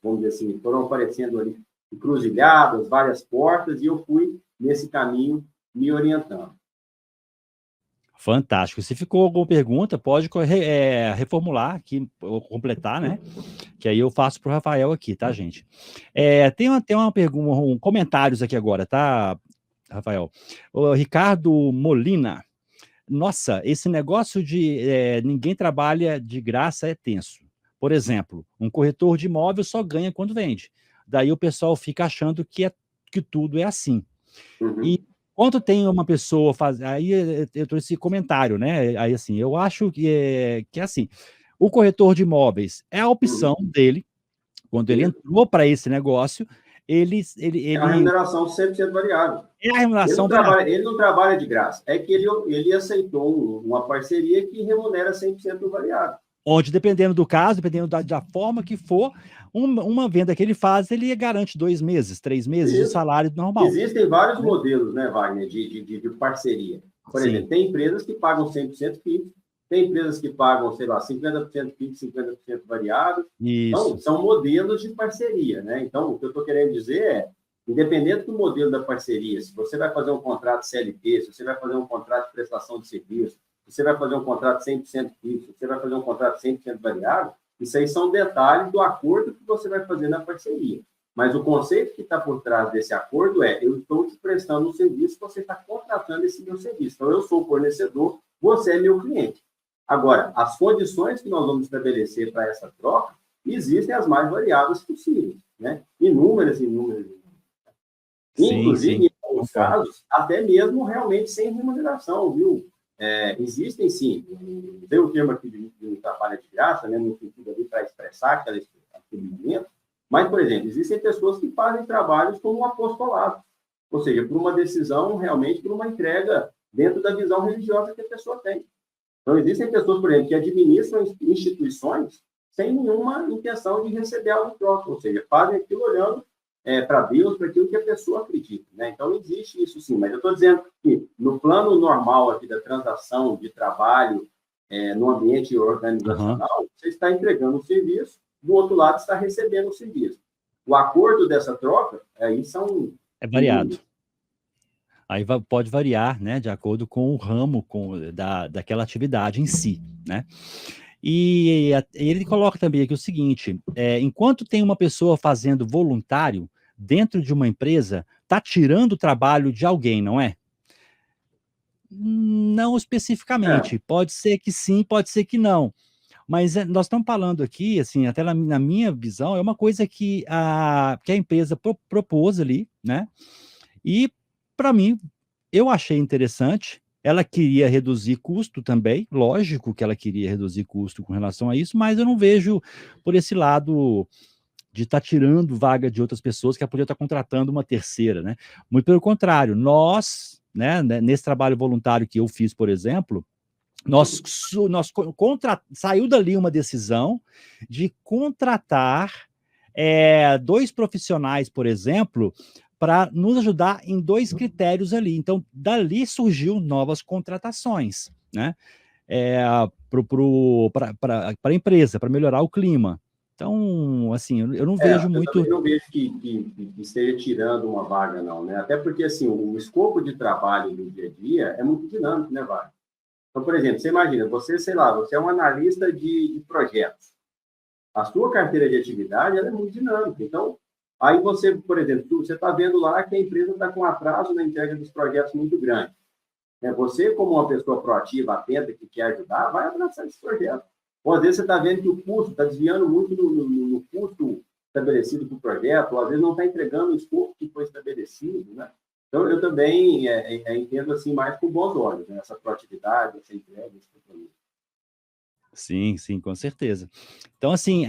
vamos dizer assim, foram aparecendo ali encruzilhadas, várias portas, e eu fui nesse caminho me orientando. Fantástico. Se ficou alguma pergunta, pode reformular aqui, completar, né? Que aí eu faço para o Rafael aqui, tá, gente? Tem uma pergunta, comentários aqui agora, tá, Rafael? O Ricardo Molina. Nossa, esse negócio de ninguém trabalha de graça é tenso. Por exemplo, um corretor de imóvel só ganha quando vende. Daí o pessoal fica achando que tudo é assim. Uhum. E quando tem uma pessoa aí eu trouxe esse comentário, né? Aí assim, eu acho que é assim, o corretor de imóveis é a opção Uhum. dele, quando ele Isso. entrou para esse negócio, É uma remuneração 100% variável. é a remuneração variável. Ele não trabalha de graça. É que ele aceitou uma parceria que remunera 100% variável. Onde, dependendo do caso, dependendo da forma que for, uma venda que ele faz, ele garante 2 meses, 3 meses de Isso. salário normal. Existem vários modelos, né, Wagner, de parceria. Por Sim. exemplo, tem empresas que pagam 100% fixo, tem empresas que pagam, sei lá, 50% fixo, 50% variável. Isso. Então, são modelos de parceria, né? Então, o que eu estou querendo dizer é, independente do modelo da parceria, se você vai fazer um contrato CLT, se você vai fazer um contrato de prestação de serviço, se você vai fazer um contrato 100% fixo, se você vai fazer um contrato 100% variável, isso aí são detalhes do acordo que você vai fazer na parceria. Mas o conceito que está por trás desse acordo é, eu estou te prestando um serviço, você está contratando esse meu serviço. Então, eu sou o fornecedor, você é meu cliente. Agora, as condições que nós vamos estabelecer para essa troca, existem as mais variáveis possíveis, né? Inúmeras. Sim, Inclusive, sim. em alguns casos, até mesmo realmente sem remuneração, viu? Existem, sim, usei o termo aqui de trabalho de graça, né, no sentido ali para expressar aquele momento, mas, por exemplo, existem pessoas que fazem trabalhos como um apostolado, ou seja, por uma decisão, realmente, por uma entrega dentro da visão religiosa que a pessoa tem. Então, existem pessoas, por exemplo, que administram instituições sem nenhuma intenção de receber algo em troca, ou seja, fazem aquilo olhando para Deus, para aquilo que a pessoa acredita, né? Então, existe isso sim, mas eu estou dizendo que no plano normal aqui da transação de trabalho, no ambiente organizacional, você está entregando um serviço, do outro lado está recebendo o serviço. O acordo dessa troca, aí são... É variado. Aí pode variar, né, de acordo com o ramo daquela atividade em si, né? E ele coloca também aqui o seguinte, enquanto tem uma pessoa fazendo voluntário dentro de uma empresa, está tirando o trabalho de alguém, não é? Não especificamente, pode ser que sim, pode ser que não. Mas nós estamos falando aqui, assim, até na minha visão, é uma coisa que a empresa propôs ali, né? E, para mim, eu achei interessante. Ela queria reduzir custo também, lógico que ela queria reduzir custo com relação a isso, mas eu não vejo por esse lado de estar tirando vaga de outras pessoas que ela podia estar contratando uma terceira, né? Muito pelo contrário, nós, né, nesse trabalho voluntário que eu fiz, por exemplo, saiu dali uma decisão de contratar 2 profissionais, por exemplo, para nos ajudar em 2 critérios ali. Então, dali surgiu novas contratações, né? Para a empresa, para melhorar o clima. Então, assim, eu não vejo muito... Eu não vejo que esteja tirando uma vaga, não, né? Até porque, assim, o escopo de trabalho do dia a dia é muito dinâmico, né, Wagner? Então, por exemplo, você imagina, você, sei lá, você é um analista de projetos. A sua carteira de atividade ela é muito dinâmica. Então, aí você, por exemplo, você está vendo lá que a empresa está com atraso na entrega dos projetos muito grande. Você, como uma pessoa proativa, atenta, que quer ajudar, vai abraçar esse projeto. Ou às vezes você está vendo que o custo está desviando muito no custo estabelecido para o projeto, ou às vezes não está entregando o escopo que foi estabelecido, né? Então, eu também entendo assim mais com bons olhos, né? Essa proatividade, essa entrega, esse compromisso. Sim, sim, com certeza. Então, assim,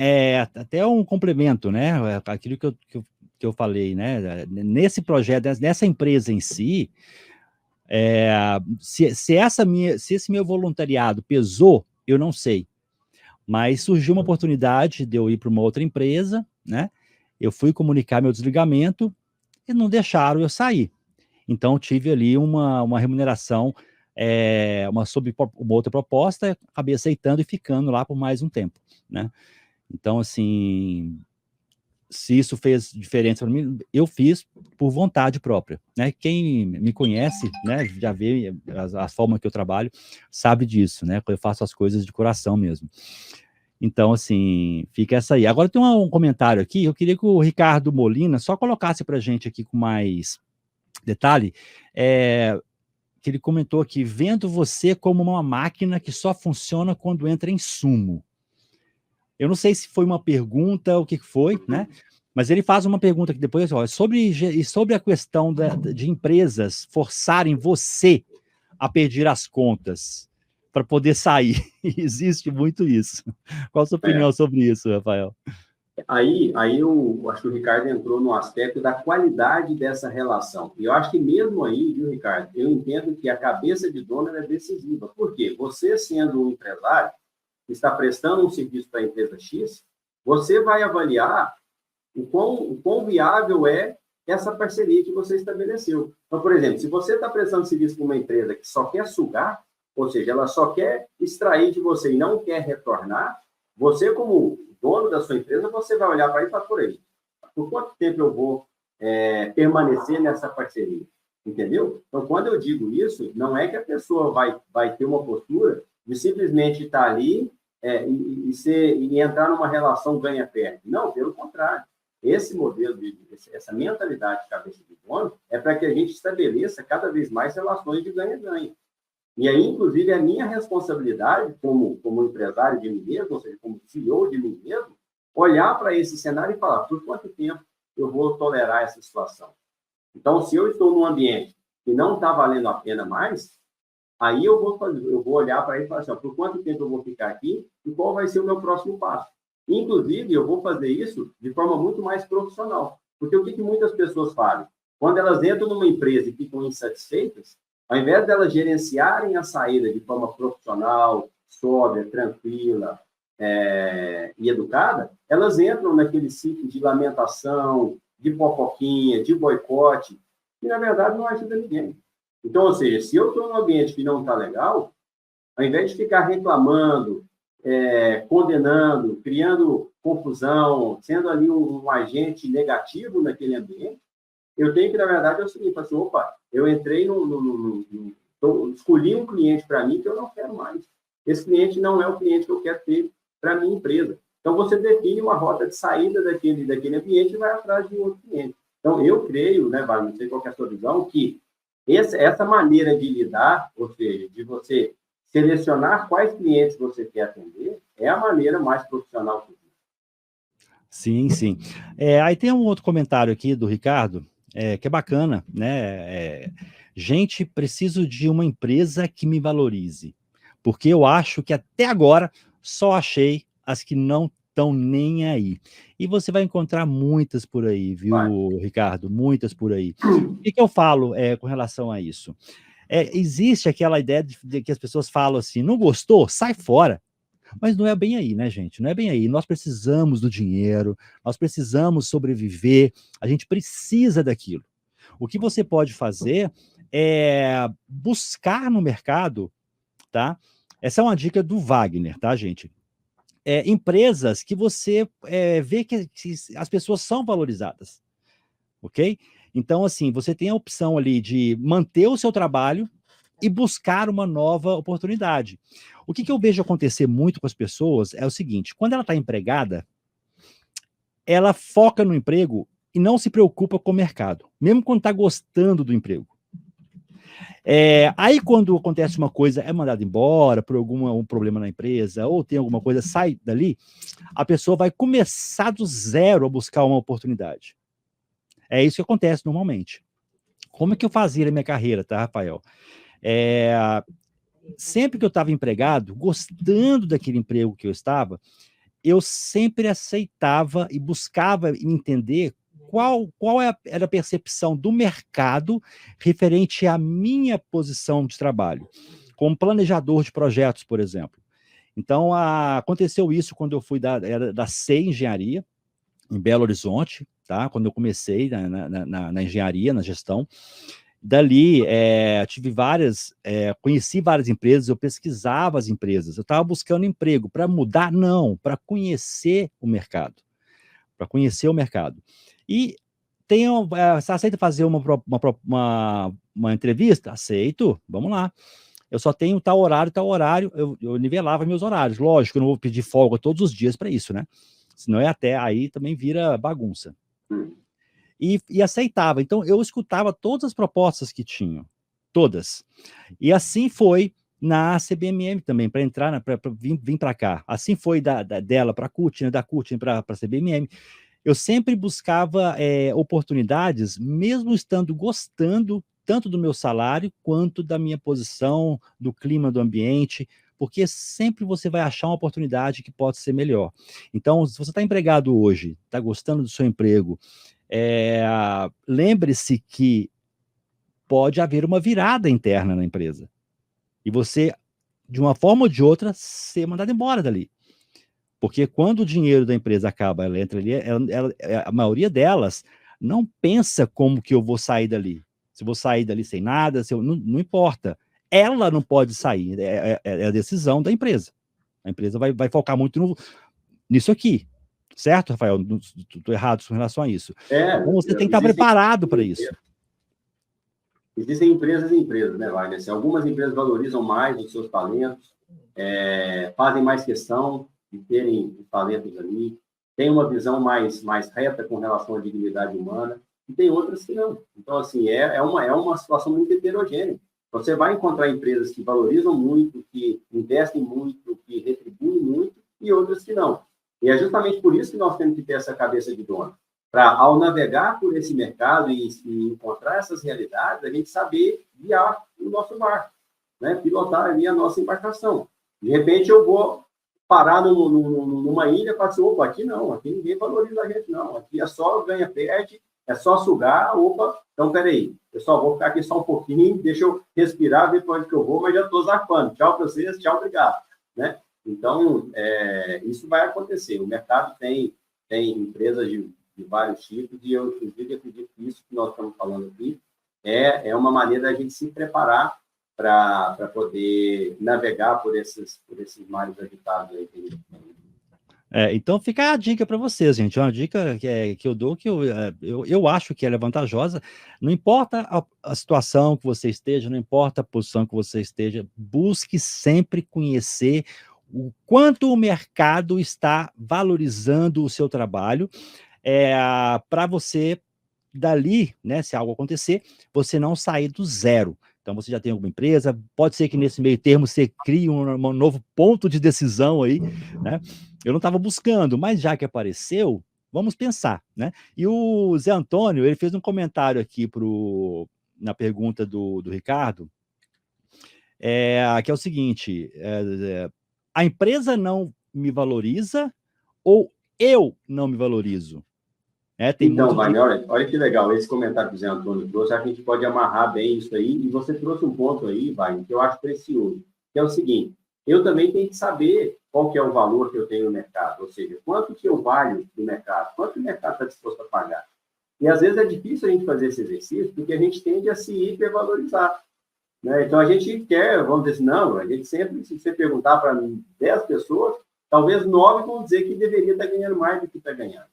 até um complemento, né? Aquilo que eu falei, né? Nesse projeto, nessa empresa em si, se esse meu voluntariado pesou, eu não sei. Mas surgiu uma oportunidade de eu ir para uma outra empresa, né? Eu fui comunicar meu desligamento e não deixaram eu sair. Então, tive ali uma remuneração, uma outra proposta, acabei aceitando e ficando lá por mais um tempo, né? Então, assim, se isso fez diferença para mim, eu fiz por vontade própria, né? Quem me conhece, né, já vê a forma que eu trabalho, sabe disso, né? Eu faço as coisas de coração mesmo. Então, assim, fica essa aí. Agora tem um comentário aqui, eu queria que o Ricardo Molina só colocasse para a gente aqui com mais detalhe, que ele comentou aqui, vendo você como uma máquina que só funciona quando entra em sumo. Eu não sei se foi uma pergunta, o que foi, né? Mas ele faz uma pergunta aqui depois, ó, sobre a questão de empresas forçarem você a pedir as contas para poder sair. Existe muito isso. Qual a sua opinião sobre isso, Rafael? Aí eu acho que o Ricardo entrou no aspecto da qualidade dessa relação. E eu acho que mesmo aí, viu, Ricardo, eu entendo que a cabeça de dono é decisiva. Por quê? Você, sendo um empresário, que está prestando um serviço para a empresa X, você vai avaliar o quão viável é essa parceria que você estabeleceu. Então, por exemplo, se você está prestando serviço para uma empresa que só quer sugar, ou seja, ela só quer extrair de você e não quer retornar, você, como dono da sua empresa, você vai olhar para isso e falar, por quanto tempo eu vou permanecer nessa parceria? Entendeu? Então, quando eu digo isso, não é que a pessoa vai ter uma postura de simplesmente estar ali e entrar numa relação ganha-perde. Não, pelo contrário. Esse modelo, essa mentalidade de cabeça de dono é para que a gente estabeleça cada vez mais relações de ganha-ganha. E aí, inclusive, é a minha responsabilidade como empresário de mim mesmo, ou seja, como CEO de mim mesmo, olhar para esse cenário e falar, por quanto tempo eu vou tolerar essa situação? Então, se eu estou num ambiente que não está valendo a pena mais, aí eu vou olhar para ele e falar assim, por quanto tempo eu vou ficar aqui e qual vai ser o meu próximo passo? Inclusive, eu vou fazer isso de forma muito mais profissional. Porque o que muitas pessoas fazem? Quando elas entram numa empresa e ficam insatisfeitas, ao invés delas gerenciarem a saída de forma profissional, sóbria, tranquila e educada, elas entram naquele ciclo de lamentação, de fofoquinha, de boicote, que, na verdade, não ajuda ninguém. Então, ou seja, se eu estou num ambiente que não está legal, ao invés de ficar reclamando, condenando, criando confusão, sendo ali um agente negativo naquele ambiente, eu tenho que, na verdade, é o seguinte, assim, eu entrei escolhi um cliente para mim que eu não quero mais. Esse cliente não é o cliente que eu quero ter para a minha empresa. Então, você define uma rota de saída daquele ambiente e vai atrás de outro cliente. Então, eu creio, né, Wagner, não sei qual é a sua visão, que essa maneira de lidar, ou seja, de você selecionar quais clientes você quer atender, é a maneira mais profissional possível. Sim, sim. Aí tem um outro comentário aqui do Ricardo, que é bacana, né? Gente, preciso de uma empresa que me valorize, porque eu acho que até agora só achei as que não estão nem aí. E você vai encontrar muitas por aí, viu, Ricardo? Muitas por aí. O que eu falo com relação a isso? Existe aquela ideia de que as pessoas falam assim, não gostou? Sai fora. Mas não é bem aí, né, gente? Não é bem aí. Nós precisamos do dinheiro, nós precisamos sobreviver, a gente precisa daquilo. O que você pode fazer é buscar no mercado, tá? Essa é uma dica do Wagner, tá, gente? Empresas que você vê que as pessoas são valorizadas, ok? Então, assim, você tem a opção ali de manter o seu trabalho e buscar uma nova oportunidade. O que eu vejo acontecer muito com as pessoas é o seguinte, quando ela está empregada, ela foca no emprego e não se preocupa com o mercado, mesmo quando está gostando do emprego. Aí, quando acontece uma coisa, é mandado embora por um problema na empresa, ou tem alguma coisa, sai dali, a pessoa vai começar do zero a buscar uma oportunidade. É isso que acontece normalmente. Como é que eu fazia na minha carreira, tá, Rafael? Sempre que eu estava empregado, gostando daquele emprego que eu estava, eu sempre aceitava e buscava entender qual era a percepção do mercado referente à minha posição de trabalho, como planejador de projetos, por exemplo. Então, aconteceu isso quando eu fui da CEI Engenharia, em Belo Horizonte, tá? Quando eu comecei na engenharia, na gestão. Dali, conheci várias empresas, eu pesquisava as empresas, eu estava buscando emprego para mudar, não, para conhecer o mercado, E você aceita fazer uma entrevista? Aceito, vamos lá. Eu só tenho tal horário, eu nivelava meus horários, lógico, eu não vou pedir folga todos os dias para isso, né? Senão até aí também vira bagunça. E aceitava. Então, eu escutava todas as propostas que tinham, todas. E assim foi na CBMM também, para entrar, para vir para cá. Assim foi dela para a CUT, da CUT para a CBMM. eu sempre buscava oportunidades, mesmo estando gostando tanto do meu salário quanto da minha posição, do clima do ambiente, porque sempre você vai achar uma oportunidade que pode ser melhor. Então, se você está empregado hoje, está gostando do seu emprego, lembre-se que pode haver uma virada interna na empresa. E você, de uma forma ou de outra, ser mandado embora dali. Porque quando o dinheiro da empresa acaba, ela entra ali, a maioria delas não pensa como que eu vou sair dali. Se eu vou sair dali sem nada, não importa. Ela não pode sair, é a decisão da empresa. A empresa vai focar muito nisso aqui. Certo, Rafael? Não estou errado com relação a isso. Então você tem que estar preparado para isso. Existem empresas e empresas, né, Wagner? Assim, algumas empresas valorizam mais os seus talentos, fazem mais questão de terem os talentos ali, têm uma visão mais reta com relação à dignidade humana, e tem outras que não. Então, assim, é uma situação muito heterogênea. Você vai encontrar empresas que valorizam muito, que investem muito, que retribuem muito, e outras que não. E é justamente por isso que nós temos que ter essa cabeça de dono. Para, ao navegar por esse mercado e encontrar essas realidades, a gente saber guiar o nosso barco, né? Pilotar ali a nossa embarcação. De repente, eu vou parar numa ilha e falar assim, opa, aqui não, aqui ninguém valoriza a gente, não. Aqui é só ganha-perde, é só sugar, opa, então, peraí, eu só vou ficar aqui só um pouquinho, deixa eu respirar, ver para onde que eu vou, mas já estou zarpando. Tchau para vocês, tchau, obrigado. Né? Então, isso vai acontecer. O mercado tem empresas de vários tipos, e eu, inclusive, acredito que isso que nós estamos falando aqui é uma maneira da gente se preparar para poder navegar por esses mares agitados aí que a gente tem. Então fica a dica para vocês, gente. Uma dica que eu dou, que eu acho que ela é vantajosa. Não importa a situação que você esteja, não importa a posição que você esteja, busque sempre conhecer o quanto o mercado está valorizando o seu trabalho, para você, dali, né, se algo acontecer, você não sair do zero. Então, você já tem alguma empresa, pode ser que nesse meio termo você crie um novo ponto de decisão aí, né? Eu não estava buscando, mas já que apareceu, vamos pensar, né? E o Zé Antônio, ele fez um comentário aqui na pergunta do Ricardo, que é o seguinte, a empresa não me valoriza ou eu não me valorizo? Tem Então, muito de... Wagner, olha que legal, esse comentário que o Zé Antônio trouxe, a gente pode amarrar bem isso aí, e você trouxe um ponto aí, Wagner, que eu acho precioso, que é o seguinte, eu também tenho que saber qual que é o valor que eu tenho no mercado, ou seja, quanto que eu valho no mercado, quanto o mercado está disposto a pagar. E, às vezes, é difícil a gente fazer esse exercício, porque a gente tende a se hipervalorizar, né? Então, a gente quer, vamos dizer assim, não, a gente sempre, se você perguntar para 10 pessoas, talvez 9 vão dizer que deveria estar ganhando mais do que está ganhando.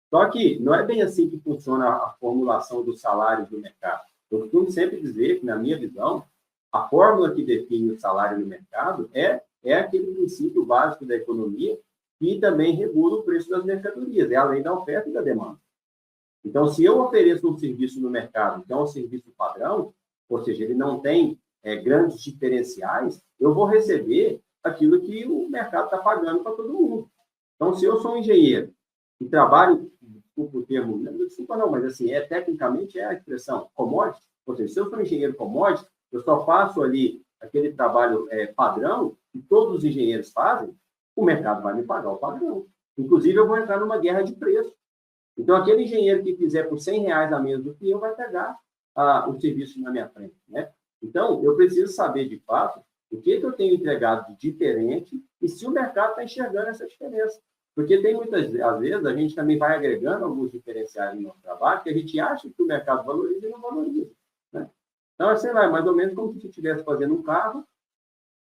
Só que não é bem assim que funciona a formulação dos salários do mercado. Eu costumo sempre dizer que, na minha visão, a fórmula que define o salário no mercado é aquele princípio básico da economia que também regula o preço das mercadorias, é a lei da oferta e da demanda. Então, se eu ofereço um serviço no mercado que é um serviço padrão, ou seja, ele não tem grandes diferenciais, eu vou receber aquilo que o mercado está pagando para todo mundo. Então, se eu sou um engenheiro e trabalho, desculpa o termo, não desculpa não, mas assim, tecnicamente a expressão commodity, ou seja, se eu sou um engenheiro commodity, eu só faço ali aquele trabalho padrão que todos os engenheiros fazem, o mercado vai me pagar o padrão. Inclusive, eu vou entrar numa guerra de preço. Então, aquele engenheiro que fizer por R$100 a menos do que eu vai pegar o serviço na minha frente, né? Então, eu preciso saber, de fato, o que eu tenho entregado de diferente e se o mercado está enxergando essa diferença. Porque tem muitas, às vezes, a gente também vai agregando alguns diferenciais no nosso trabalho que a gente acha que o mercado valoriza e não valoriza, né? Então, sei lá, mais ou menos como se você estivesse fazendo um carro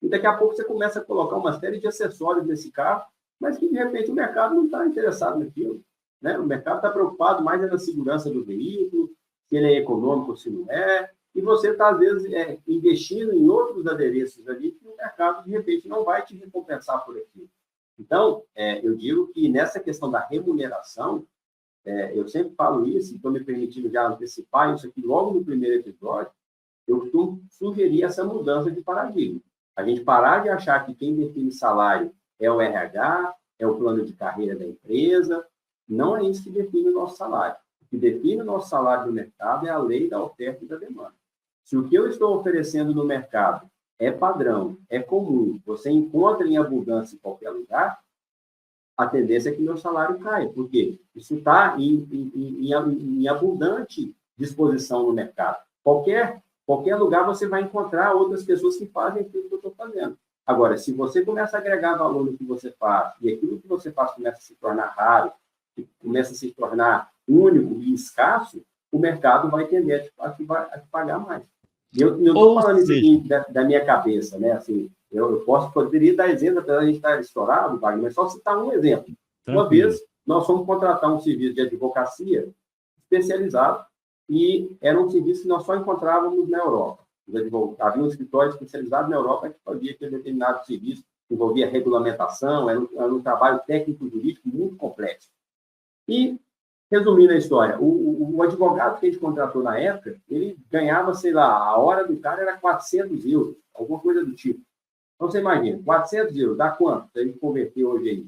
e daqui a pouco você começa a colocar uma série de acessórios nesse carro, mas que, de repente, o mercado não está interessado naquilo, né? O mercado está preocupado mais na segurança do veículo, se ele é econômico ou se não é, e você está, às vezes, investindo em outros adereços ali que o mercado, de repente, não vai te recompensar por aquilo. Então, eu digo que nessa questão da remuneração, eu sempre falo isso, e estou me permitindo já antecipar isso aqui logo no primeiro episódio, eu costumo sugerir essa mudança de paradigma. A gente parar de achar que quem define salário é o RH, é o plano de carreira da empresa, Não é isso que define o nosso salário. O que define o nosso salário no mercado é a lei da oferta e da demanda. Se o que eu estou oferecendo no mercado é padrão, é comum, você encontra em abundância em qualquer lugar, a tendência é que meu salário caia. Por quê? Isso está em abundante disposição no mercado. Qualquer lugar você vai encontrar outras pessoas que fazem aquilo que eu estou fazendo. Agora, se você começa a agregar valor no que você faz, e aquilo que você faz começa a se tornar raro, começa a se tornar único e escasso, o mercado vai tender a te pagar mais. E eu não estou falando isso aqui da minha cabeça, né? Assim, eu poderia dar exemplo, apesar de a gente estar estourado, Wagner, mas só citar um exemplo. Tranquilo. Uma vez, nós fomos contratar um serviço de advocacia especializado, e era um serviço que nós só encontrávamos na Europa. Havia um escritório especializado na Europa que fazia aquele determinado serviço, que envolvia regulamentação, era um trabalho técnico-jurídico muito complexo. E, resumindo a história, o advogado que a gente contratou na época, ele ganhava, sei lá, a hora do cara era 400 euros, alguma coisa do tipo. Então, você imagina, 400 euros, dá quanto? Se a gente converter hoje aí.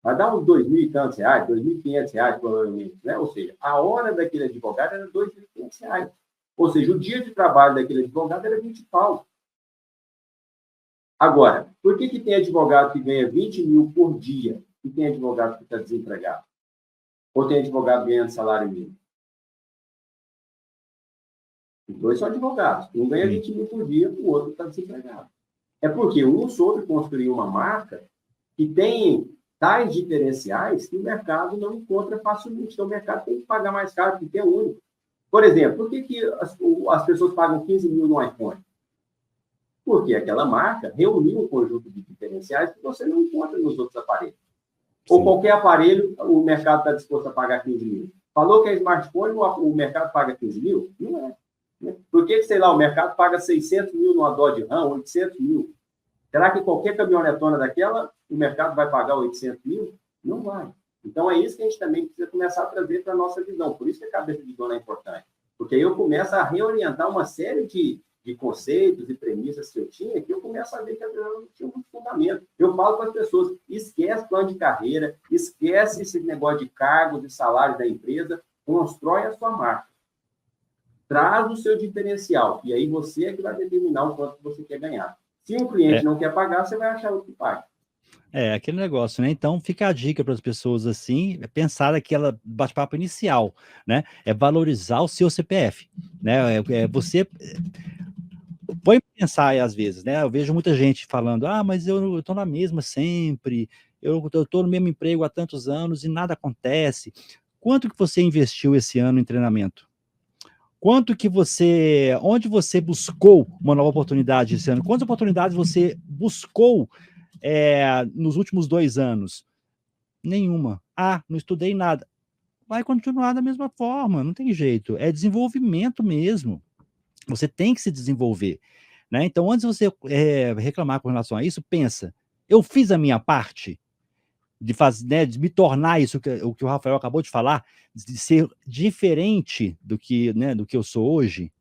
Vai dar uns 2.000 e tantos reais, 2.500 reais, provavelmente, né? Ou seja, a hora daquele advogado era 2.500 reais. Ou seja, o dia de trabalho daquele advogado era 20 pau. Agora, por que tem advogado que ganha 20 mil por dia e tem advogado que está desempregado? Ou tem advogado ganhando salário mínimo? Os dois são advogados. Um ganha 20 mil por dia, o outro está desempregado. É porque um soube construir uma marca que tem tais diferenciais que o mercado não encontra facilmente. Então, o mercado tem que pagar mais caro porque é único. Por exemplo, por que as pessoas pagam 15 mil no iPhone? Porque aquela marca reuniu um conjunto de diferenciais que você não encontra nos outros aparelhos. Sim. Ou qualquer aparelho, o mercado está disposto a pagar 15 mil. Falou que é smartphone, o mercado paga 15 mil? Não é. Por que, sei lá, o mercado paga 600 mil numa Dodge Ram, 800 mil? Será que qualquer caminhonetona daquela, o mercado vai pagar 800 mil? Não vai. Então, é isso que a gente também precisa começar a trazer para a nossa visão. Por isso que a cabeça de dono é importante. Porque aí eu começo a reorientar uma série de conceitos e premissas que eu tinha, que eu começo a ver que a pessoa não tinha muito fundamento. Eu falo para as pessoas, esquece plano de carreira, esquece esse negócio de cargos e salários da empresa, constrói a sua marca. Traz o seu diferencial, e aí você é que vai determinar o quanto você quer ganhar. Se um cliente não quer pagar, você vai achar outro que paga. É, aquele negócio, né? Então, fica a dica para as pessoas, assim, pensar naquela bate-papo inicial, né? É valorizar o seu CPF, né? Você põe para pensar, às vezes, né? Eu vejo muita gente falando, mas eu estou na mesma sempre, eu estou no mesmo emprego há tantos anos e nada acontece. Quanto que você investiu esse ano em treinamento? Onde você buscou uma nova oportunidade esse ano? Quantas oportunidades você buscou nos últimos 2 anos? Nenhuma. Não estudei nada. Vai continuar da mesma forma, não tem jeito. É desenvolvimento mesmo. Você tem que se desenvolver, né? Então, antes de você reclamar com relação a isso, pensa, eu fiz a minha parte de fazer, né, de me tornar isso o que o Rafael acabou de falar, de ser diferente do que eu sou hoje.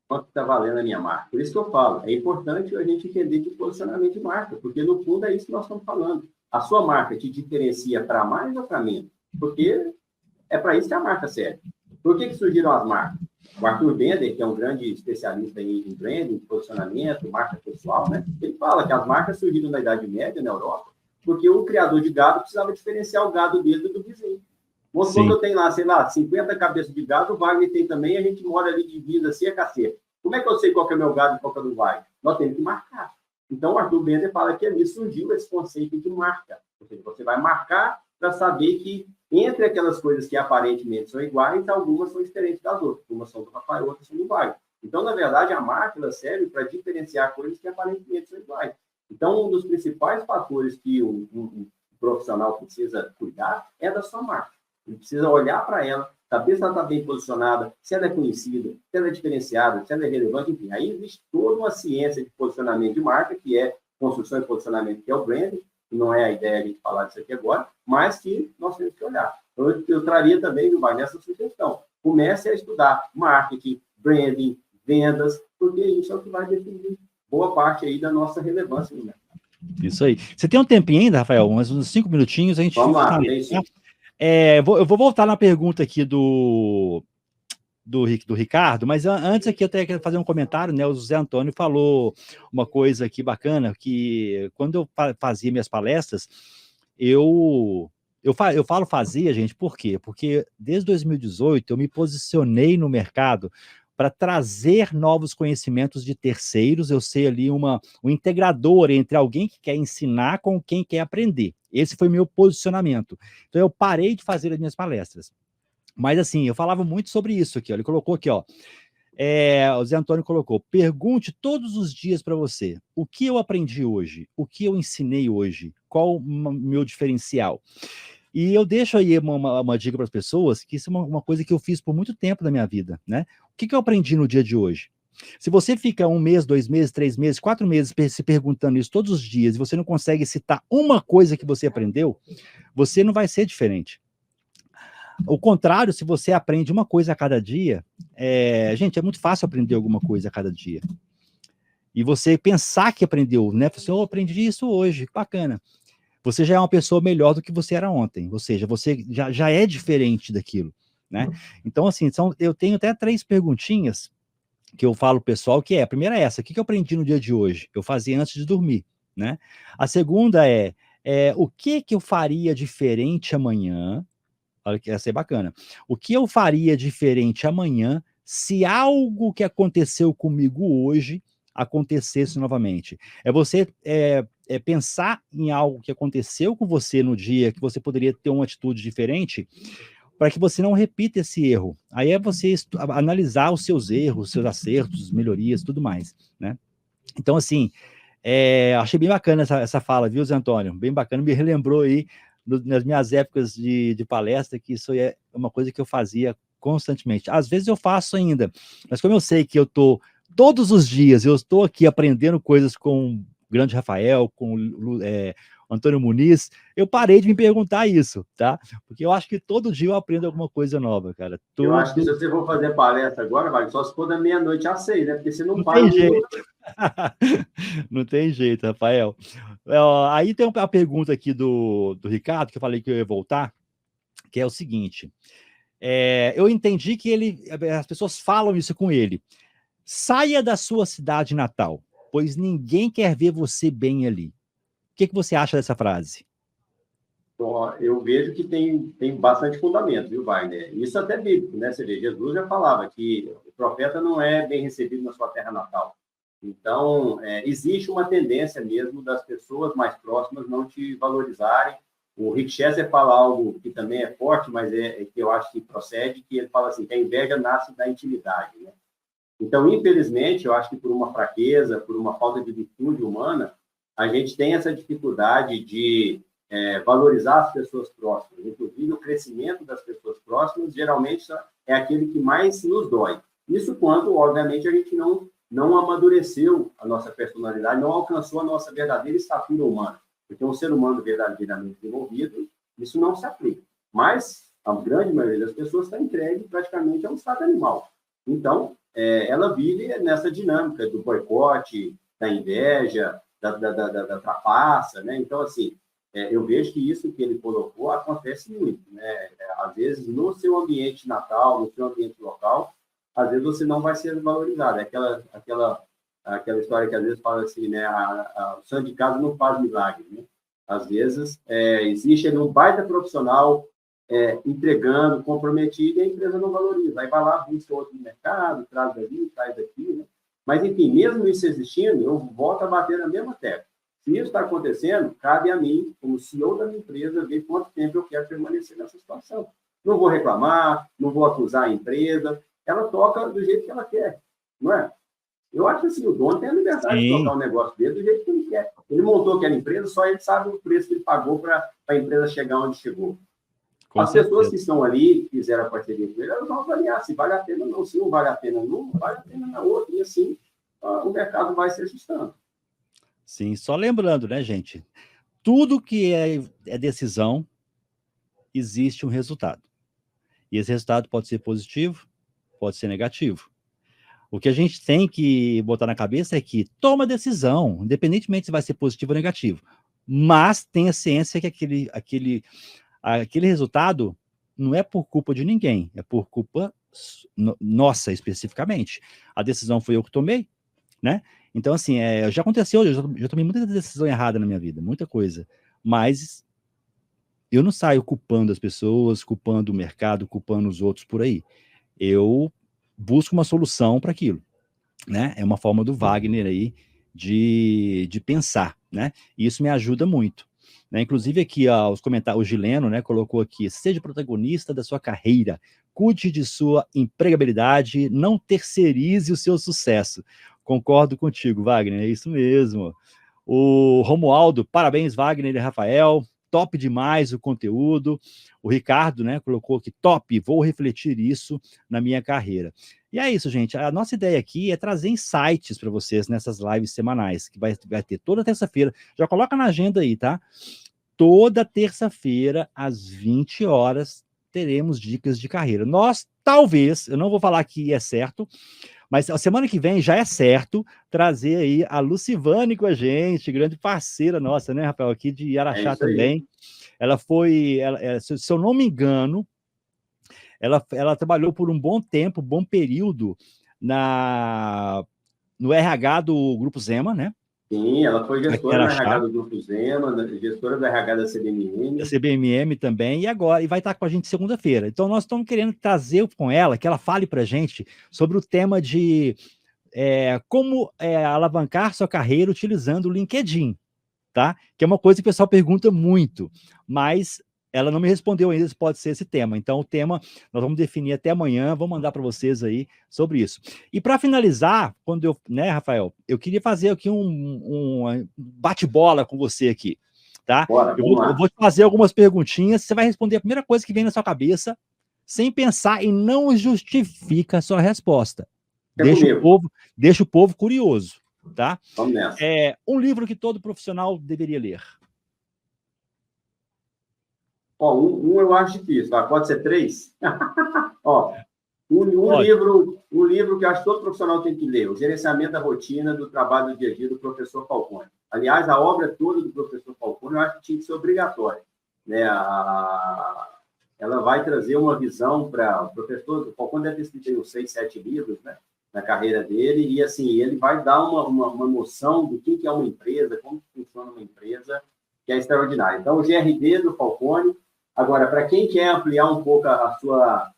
Quanto está valendo a minha marca? Por isso que eu falo, é importante a gente entender de posicionamento de marca, porque no fundo é isso que nós estamos falando. A sua marca te diferencia para mais ou para menos? Porque é para isso que a marca serve. Por que surgiram as marcas? O Arthur Bender, que é um grande especialista em branding, posicionamento, marca pessoal, né? Ele fala que as marcas surgiram na Idade Média, na Europa, porque o criador de gado precisava diferenciar o gado dele do vizinho. Quando eu tenho lá, sei lá, 50 cabeças de gado, o Wagner tem também, a gente mora ali divisa assim, a caceta. Como é que eu sei qual que é o meu gado e qual que é o do Wagner? Nós temos que marcar. Então, o Arthur Bender fala que ali surgiu esse conceito de marca. Ou seja, você vai marcar para saber que entre aquelas coisas que aparentemente são iguais, algumas são diferentes das outras. Umas são do Rafael, outras são do Wagner. Então, na verdade, a marca ela serve para diferenciar coisas que aparentemente são iguais. Então, um dos principais fatores que um profissional precisa cuidar é da sua marca. Ele precisa olhar para ela, saber se ela está bem posicionada, se ela é conhecida, se ela é diferenciada, se ela é relevante, enfim. Aí existe toda uma ciência de posicionamento de marca, que é construção e posicionamento, que é o branding, que não é a ideia de falar disso aqui agora, mas que nós temos que olhar. Então, eu traria também, Wagner, essa sugestão. Comece a estudar marketing, branding, vendas, porque isso é o que vai definir boa parte aí da nossa relevância no mercado. Isso aí. Você tem um tempinho ainda, Rafael? Uns 5 minutinhos, a gente... Vamos lá, tem sim. Eu vou voltar na pergunta aqui do Ricardo, mas antes aqui eu até quero fazer um comentário, né? O José Antônio falou uma coisa aqui bacana, que quando eu fazia minhas palestras, eu falo fazia, gente, por quê? Porque desde 2018 eu me posicionei no mercado para trazer novos conhecimentos de terceiros, eu sei ali um integrador entre alguém que quer ensinar com quem quer aprender. Esse foi meu posicionamento. Então eu parei de fazer as minhas palestras. Mas assim, eu falava muito sobre isso aqui, ó. Ele colocou aqui, ó. O Zé Antônio colocou: pergunte todos os dias para você o que eu aprendi hoje, o que eu ensinei hoje, qual o meu diferencial. E eu deixo aí uma dica para as pessoas, que isso é uma coisa que eu fiz por muito tempo na minha vida, né? O que eu aprendi no dia de hoje? Se você fica 1 mês, 2 meses, 3 meses, 4 meses se perguntando isso todos os dias e você não consegue citar uma coisa que você aprendeu, você não vai ser diferente. O contrário, se você aprende uma coisa a cada dia, gente, é muito fácil aprender alguma coisa a cada dia. E você pensar que aprendeu, né? Você, eu aprendi isso hoje, bacana. Você já é uma pessoa melhor do que você era ontem, ou seja, você já é diferente daquilo, né? Então, assim, eu tenho até 3 perguntinhas que eu falo pro pessoal, que a primeira é essa: o que eu aprendi no dia de hoje? Eu fazia antes de dormir, né? A segunda o que eu faria diferente amanhã? Olha que ia ser bacana. O que eu faria diferente amanhã se algo que aconteceu comigo hoje acontecesse novamente? Você pensar em algo que aconteceu com você no dia, que você poderia ter uma atitude diferente, para que você não repita esse erro. Aí é você analisar os seus erros, seus acertos, melhorias, tudo mais, né? Então, assim, achei bem bacana essa fala, viu, Zé Antônio? Bem bacana, me relembrou aí nas minhas épocas de palestra, que isso é uma coisa que eu fazia constantemente. Às vezes eu faço ainda, mas como eu sei que eu estou todos os dias, eu estou aqui aprendendo coisas com o grande Rafael, com o Antônio Muniz, eu parei de me perguntar isso, tá? Porque eu acho que todo dia eu aprendo alguma coisa nova, cara. Eu acho que se você for fazer palestra agora, vai só se for da meia-noite às 6, né? Porque você não para tem jeito. Não tem jeito, Rafael. Aí tem a pergunta aqui do Ricardo, que eu falei que eu ia voltar, que é o seguinte: eu entendi que as pessoas falam isso com ele. Saia da sua cidade natal, pois ninguém quer ver você bem ali. O que você acha dessa frase? Então, eu vejo que tem bastante fundamento, viu, Wagner? Isso até bíblico, né? Você vê, Jesus já falava que o profeta não é bem recebido na sua terra natal. Então, existe uma tendência mesmo das pessoas mais próximas não te valorizarem. O Rick Chester fala algo que também é forte, mas que eu acho que procede, que ele fala assim, que a inveja nasce da intimidade, né? Então, infelizmente, eu acho que por uma fraqueza, por uma falta de virtude humana, a gente tem essa dificuldade de valorizar as pessoas próximas. Inclusive, o crescimento das pessoas próximas, geralmente, é aquele que mais nos dói. Isso quando, obviamente, a gente não amadureceu a nossa personalidade, não alcançou a nossa verdadeira estatura humana. Porque um ser humano verdadeiramente desenvolvido, isso não se aplica. Mas a grande maioria das pessoas está entregue praticamente a um estado animal. Então, ela vive nessa dinâmica do boicote, da inveja, da trapaça, né? Então, assim, eu vejo que isso que ele colocou acontece muito, né? Às vezes, no seu ambiente natal, no seu ambiente local, às vezes você não vai ser valorizado. É aquela história que às vezes fala assim, né? O santo de casa não faz milagre, né? Às vezes, existe ali um baita profissional entregando, comprometido, e a empresa não valoriza. Aí vai lá, busca outro no mercado, traz ali, traz daqui, né? Mas, enfim, mesmo isso existindo, eu volto a bater na mesma tecla. Se isso está acontecendo, cabe a mim, como CEO da minha empresa, ver quanto tempo eu quero permanecer nessa situação. Não vou reclamar, não vou acusar a empresa, ela toca do jeito que ela quer, não é? Eu acho assim, o dono tem a liberdade de tocar o negócio dele do jeito que ele quer. Ele montou aquela empresa, só ele sabe o preço que ele pagou para a empresa chegar onde chegou. As pessoas que estão ali, que fizeram a parceria com ele, elas vão avaliar se vale a pena ou não. Se não vale a pena, não vale a pena na outra. E assim, o mercado vai se ajustando. Sim, só lembrando, né, gente? Tudo que é decisão, existe um resultado. E esse resultado pode ser positivo, pode ser negativo. O que a gente tem que botar na cabeça é que toma decisão, independentemente se vai ser positivo ou negativo. Mas tenha ciência que aquele resultado não é por culpa de ninguém, é por culpa nossa, especificamente. A decisão foi eu que tomei, né? Então, assim, já aconteceu, eu já tomei muita decisão errada na minha vida, muita coisa, mas eu não saio culpando as pessoas, culpando o mercado, culpando os outros por aí. Eu busco uma solução para aquilo, né? É uma forma do Wagner aí de pensar, né? E isso me ajuda muito. Né? Inclusive aqui, ó, os comentários, o Gileno, né, colocou aqui, seja protagonista da sua carreira, cuide de sua empregabilidade, não terceirize o seu sucesso. Concordo contigo, Wagner, é isso mesmo. O Romualdo, parabéns, Wagner e Rafael, top demais o conteúdo. O Ricardo, né, colocou aqui, top, vou refletir isso na minha carreira. E é isso, gente. A nossa ideia aqui é trazer insights para vocês nessas lives semanais, que vai ter toda terça-feira. Já coloca na agenda aí, tá? Toda terça-feira, às 20 horas, teremos dicas de carreira. Nós, talvez, eu não vou falar que é certo, mas a semana que vem já é certo trazer aí a Lucivane com a gente, grande parceira nossa, né, Rafael, aqui de Araxá também. Ela foi, se eu não me engano, ela trabalhou por um bom tempo, bom período no RH do Grupo Zema, né? Sim, ela foi gestora do RH do Grupo Zema, gestora do RH da CBMM. Da CBMM também, e vai estar com a gente segunda-feira. Então, nós estamos querendo trazer com ela, que ela fale para a gente sobre o tema de como alavancar sua carreira utilizando o LinkedIn, tá? Que é uma coisa que o pessoal pergunta muito, mas ela não me respondeu ainda se pode ser esse tema. Então, o tema nós vamos definir até amanhã, vou mandar para vocês aí sobre isso. E para finalizar, né, Rafael, eu queria fazer aqui um bate-bola com você aqui, tá? Bora, eu vou te fazer algumas perguntinhas, você vai responder a primeira coisa que vem na sua cabeça, sem pensar e não justifica a sua resposta. Deixa o povo curioso, tá? Vamos nessa. Um livro que todo profissional deveria ler. Eu acho difícil, pode ser 3? Um livro que eu acho que todo profissional tem que ler, O Gerenciamento da Rotina do Trabalho do Dia a Dia, do professor Falcone. Aliás, a obra toda do professor Falcone eu acho que tinha que ser obrigatória. Né? Ela vai trazer uma visão para o professor. O Falcone deve ter escrito uns 6, 7 livros, né, na carreira dele, e assim, ele vai dar uma noção do que é uma empresa, como funciona uma empresa, que é extraordinária. Então, o GRD do Falcone. Agora, para quem quer ampliar um pouco a sua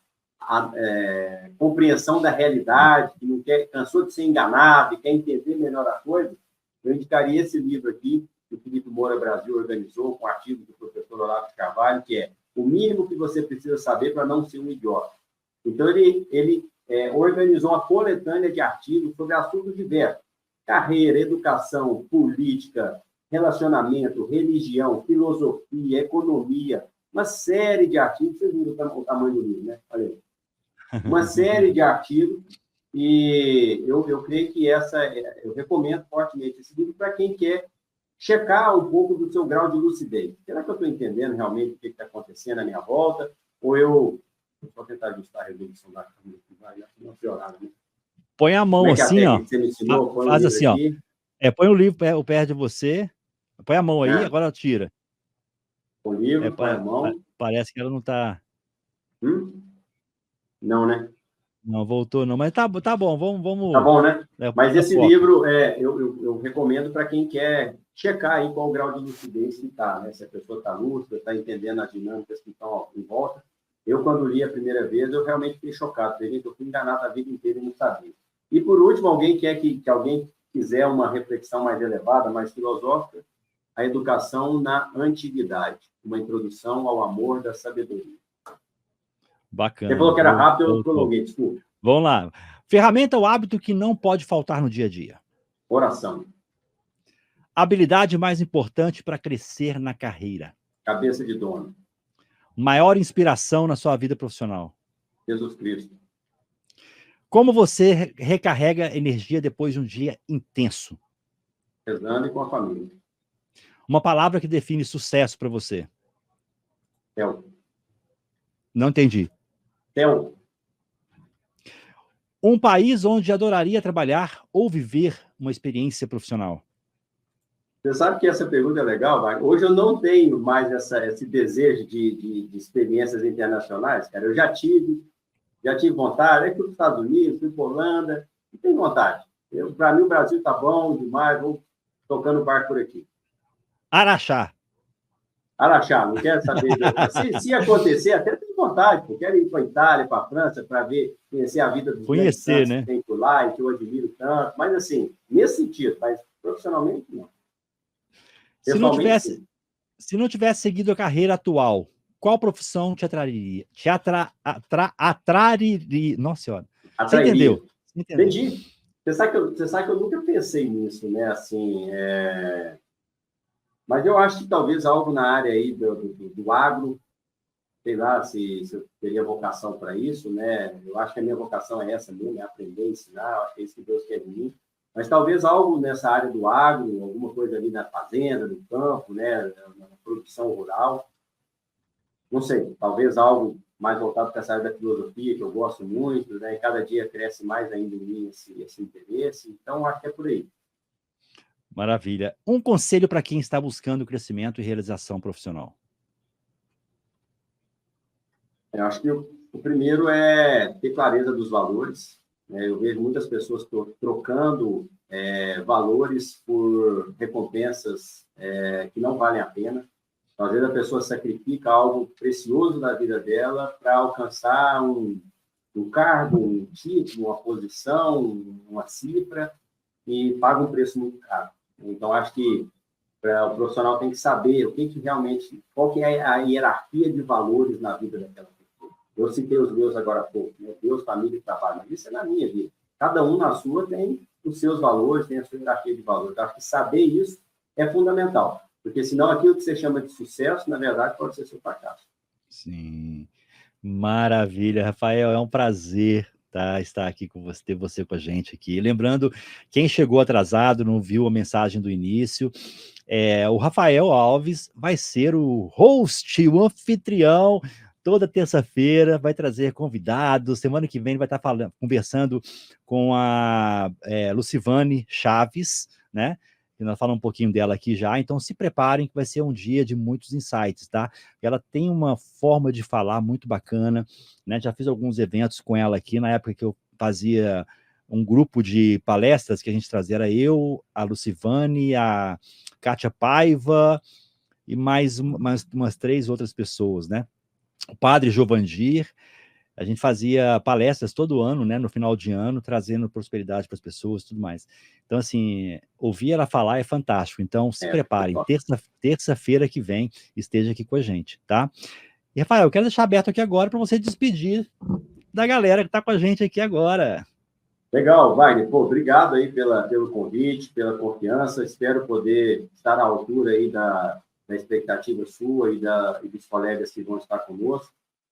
compreensão da realidade, que não cansou de ser enganado e quer entender melhor a coisa, eu indicaria esse livro aqui, que o Felipe Moura Brasil organizou, com o artigo do professor Olavo de Carvalho, que é O Mínimo que Você Precisa Saber para Não Ser um Idiota. Então, ele organizou uma coletânea de artigos sobre assuntos diversos: carreira, educação, política, relacionamento, religião, filosofia, economia, uma série de artigos. Vocês viram o tamanho do livro, né? Olha aí. Uma série de artigos, e eu creio que eu recomendo fortemente esse livro para quem quer checar um pouco do seu grau de lucidez. Será que eu estou entendendo realmente o que está acontecendo à minha volta? Ou eu vou tentar ajustar a resolução da câmera, que vai não piorar, né? Põe a mão assim, ó. Você me ensinou? Faz assim, aqui. Ó. Põe o livro perto de você. Põe a mão aí, agora tira. O livro, põe a mão. Parece que ela não está... Não, né? Não, voltou não. Mas tá bom, vamos... Tá bom, né? Mas esse livro eu recomendo para quem quer checar aí qual o grau de lucidez que está, né? Se a pessoa está lúcida, está entendendo as dinâmicas que estão em volta. Eu, quando li a primeira vez, eu realmente fiquei chocado. Eu fui enganado a vida inteira e não sabia. E, por último, alguém quer que alguém quiser uma reflexão mais elevada, mais filosófica, A Educação na Antiguidade, uma introdução ao amor da sabedoria. Bacana. Você falou que era rápido, eu prolonguei, desculpa. Vamos lá. Ferramenta ou hábito que não pode faltar no dia a dia? Oração. Habilidade mais importante para crescer na carreira? Cabeça de dono. Maior inspiração na sua vida profissional? Jesus Cristo. Como você recarrega energia depois de um dia intenso? Rezando e com a família. Uma palavra que define sucesso para você? Theo. Não entendi. Theo. Um país onde adoraria trabalhar ou viver uma experiência profissional? Você sabe que essa pergunta é legal, Wagner? Hoje eu não tenho mais esse desejo de experiências internacionais, cara. Eu já tive vontade, aí fui para os Estados Unidos, fui para a Holanda, e tenho vontade. Para mim, o Brasil está bom demais, vou tocando o barco por aqui. Araxá. Araxá, não quero saber. Se acontecer, até tenho vontade, porque quero ir para a Itália, para a França, para ver, conhecer a vida dos grandes santos, né, que tem por lá e que eu admiro tanto. Mas, assim, nesse sentido, mas profissionalmente, não. Se não tivesse seguido a carreira atual, qual profissão te atrairia? Atrairia. Nossa Senhora. Você entendeu? Entendi. Você sabe que eu nunca pensei nisso, né? Assim, mas eu acho que talvez algo na área aí do agro, sei lá se eu teria vocação para isso, né? Eu acho que a minha vocação é essa mesmo, é aprender, ensinar, acho que é isso que Deus quer de mim. Mas talvez algo nessa área do agro, alguma coisa ali na fazenda, no campo, né? Na produção rural. Não sei, talvez algo mais voltado para essa área da filosofia, que eu gosto muito, né? E cada dia cresce mais ainda em mim esse interesse. Então, acho que é por aí. Maravilha. Um conselho para quem está buscando crescimento e realização profissional? Eu acho que o primeiro é ter clareza dos valores. Eu vejo muitas pessoas trocando valores por recompensas que não valem a pena. Às vezes a pessoa sacrifica algo precioso na vida dela para alcançar um cargo, um título, uma posição, uma cifra, e paga um preço muito caro. Então, acho que o profissional tem que saber o que realmente, qual que é a hierarquia de valores na vida daquela pessoa. Eu citei os meus agora há pouco, né? Deus, família e trabalho, mas isso é na minha vida. Cada um na sua tem os seus valores, tem a sua hierarquia de valores. Então, acho que saber isso é fundamental. Porque senão aquilo que você chama de sucesso, na verdade, pode ser seu fracasso. Sim. Maravilha, Rafael. É um prazer estar aqui com você, ter você com a gente aqui. Lembrando, quem chegou atrasado, não viu a mensagem do início, o Rafael Alves vai ser o host, o anfitrião. Toda terça-feira vai trazer convidados. Semana que vem vai estar conversando com a Lucivane Chaves, né? Nós falamos um pouquinho dela aqui já, então se preparem que vai ser um dia de muitos insights, tá? Ela tem uma forma de falar muito bacana, né? Já fiz alguns eventos com ela aqui, na época que eu fazia um grupo de palestras que a gente trazia, era eu, a Lucivane, a Kátia Paiva e mais umas 3 outras pessoas, né? O padre Jovandir. A gente fazia palestras todo ano, né, no final de ano, trazendo prosperidade para as pessoas e tudo mais. Então, assim, ouvir ela falar é fantástico. Então, se preparem. Terça-feira que vem, esteja aqui com a gente, tá? E, Rafael, eu quero deixar aberto aqui agora para você despedir da galera que está com a gente aqui agora. Legal, Wagner. Pô, obrigado aí pelo convite, pela confiança. Espero poder estar à altura aí da expectativa sua e dos colegas que vão estar conosco.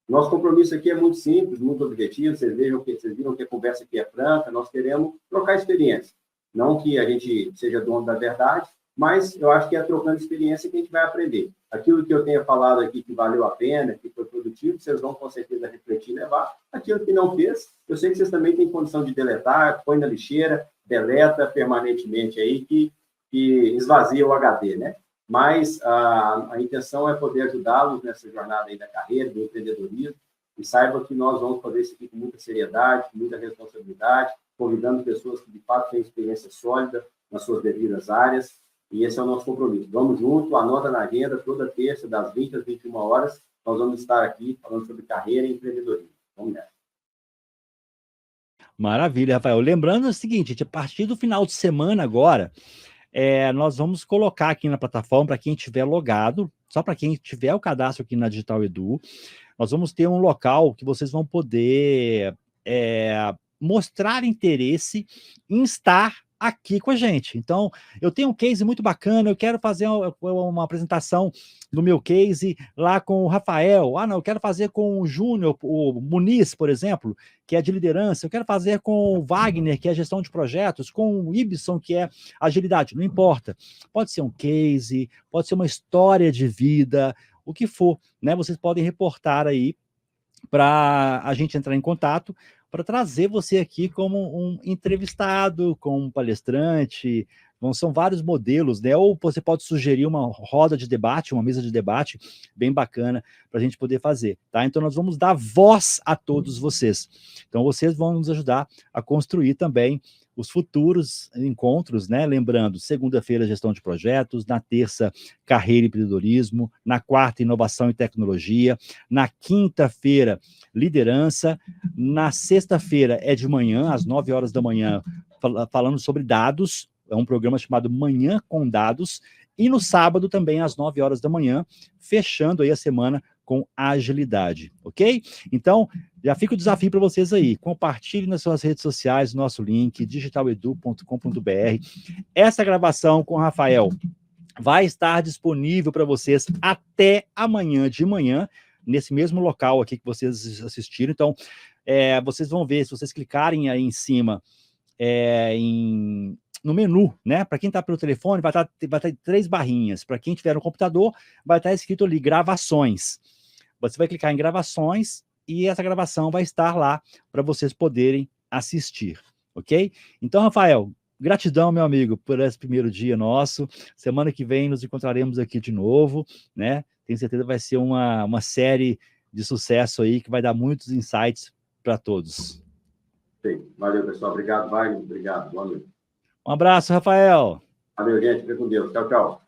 Nosso compromisso aqui é muito simples, muito objetivo. Vocês viram que a conversa aqui é franca. Nós queremos trocar experiência. Não que a gente seja dono da verdade, mas eu acho que é trocando experiência que a gente vai aprender. Aquilo que eu tenha falado aqui que valeu a pena, que foi produtivo, vocês vão com certeza refletir e levar. Aquilo que não fez, eu sei que vocês também têm condição de deletar, põe na lixeira, deleta permanentemente aí, que esvazia o HD, né? Mas a intenção é poder ajudá-los nessa jornada aí da carreira, do empreendedorismo, e saiba que nós vamos fazer isso aqui com muita seriedade, com muita responsabilidade, convidando pessoas que, de fato, têm experiência sólida nas suas devidas áreas, e esse é o nosso compromisso. Vamos junto, anota na agenda, toda terça, das 20 às 21 horas, nós vamos estar aqui falando sobre carreira e empreendedorismo. Vamos nessa. Maravilha, Rafael. Lembrando o seguinte, a partir do final de semana agora, nós vamos colocar aqui na plataforma, para quem tiver logado, só para quem tiver o cadastro aqui na Digital Edu, nós vamos ter um local que vocês vão poder mostrar interesse em estar aqui com a gente. Então, eu tenho um case muito bacana, eu quero fazer uma apresentação do meu case lá com o Rafael. Não, eu quero fazer com o Júnior, o Muniz, por exemplo, que é de liderança. Eu quero fazer com o Wagner, que é gestão de projetos, com o Ibson, que é agilidade. Não importa. Pode ser um case, pode ser uma história de vida, o que for, né? Vocês podem reportar aí para a gente entrar em contato, para trazer você aqui como um entrevistado, como um palestrante, São vários modelos, né? Ou você pode sugerir uma roda de debate, uma mesa de debate bem bacana para a gente poder fazer, tá? Então, nós vamos dar voz a todos vocês. Então, vocês vão nos ajudar a construir também os futuros encontros, né? Lembrando, segunda-feira, gestão de projetos, na terça, carreira e empreendedorismo, na quarta, inovação e tecnologia, na quinta-feira, liderança, na sexta-feira é de manhã, às 9 horas da manhã, falando sobre dados, é um programa chamado Manhã com Dados, e no sábado também, às 9 horas da manhã, fechando aí a semana com agilidade, ok? Então, já fica o desafio para vocês aí, compartilhem nas suas redes sociais o nosso link, digitaledu.com.br. Essa gravação com o Rafael vai estar disponível para vocês até amanhã de manhã, nesse mesmo local aqui que vocês assistiram. Então, vocês vão ver, se vocês clicarem aí em cima, no menu, né? Para quem está pelo telefone, vai ter 3 barrinhas. Para quem tiver no computador, vai estar escrito ali, gravações. Você vai clicar em gravações e essa gravação vai estar lá para vocês poderem assistir, ok? Então, Rafael, gratidão, meu amigo, por esse primeiro dia nosso. Semana que vem nos encontraremos aqui de novo, né? Tenho certeza que vai ser uma série de sucesso aí que vai dar muitos insights para todos. Sim. Valeu, pessoal. Obrigado, Wagner. Obrigado. Boa noite. Um abraço, Rafael. Valeu, gente. Fica com Deus. Tchau, tchau.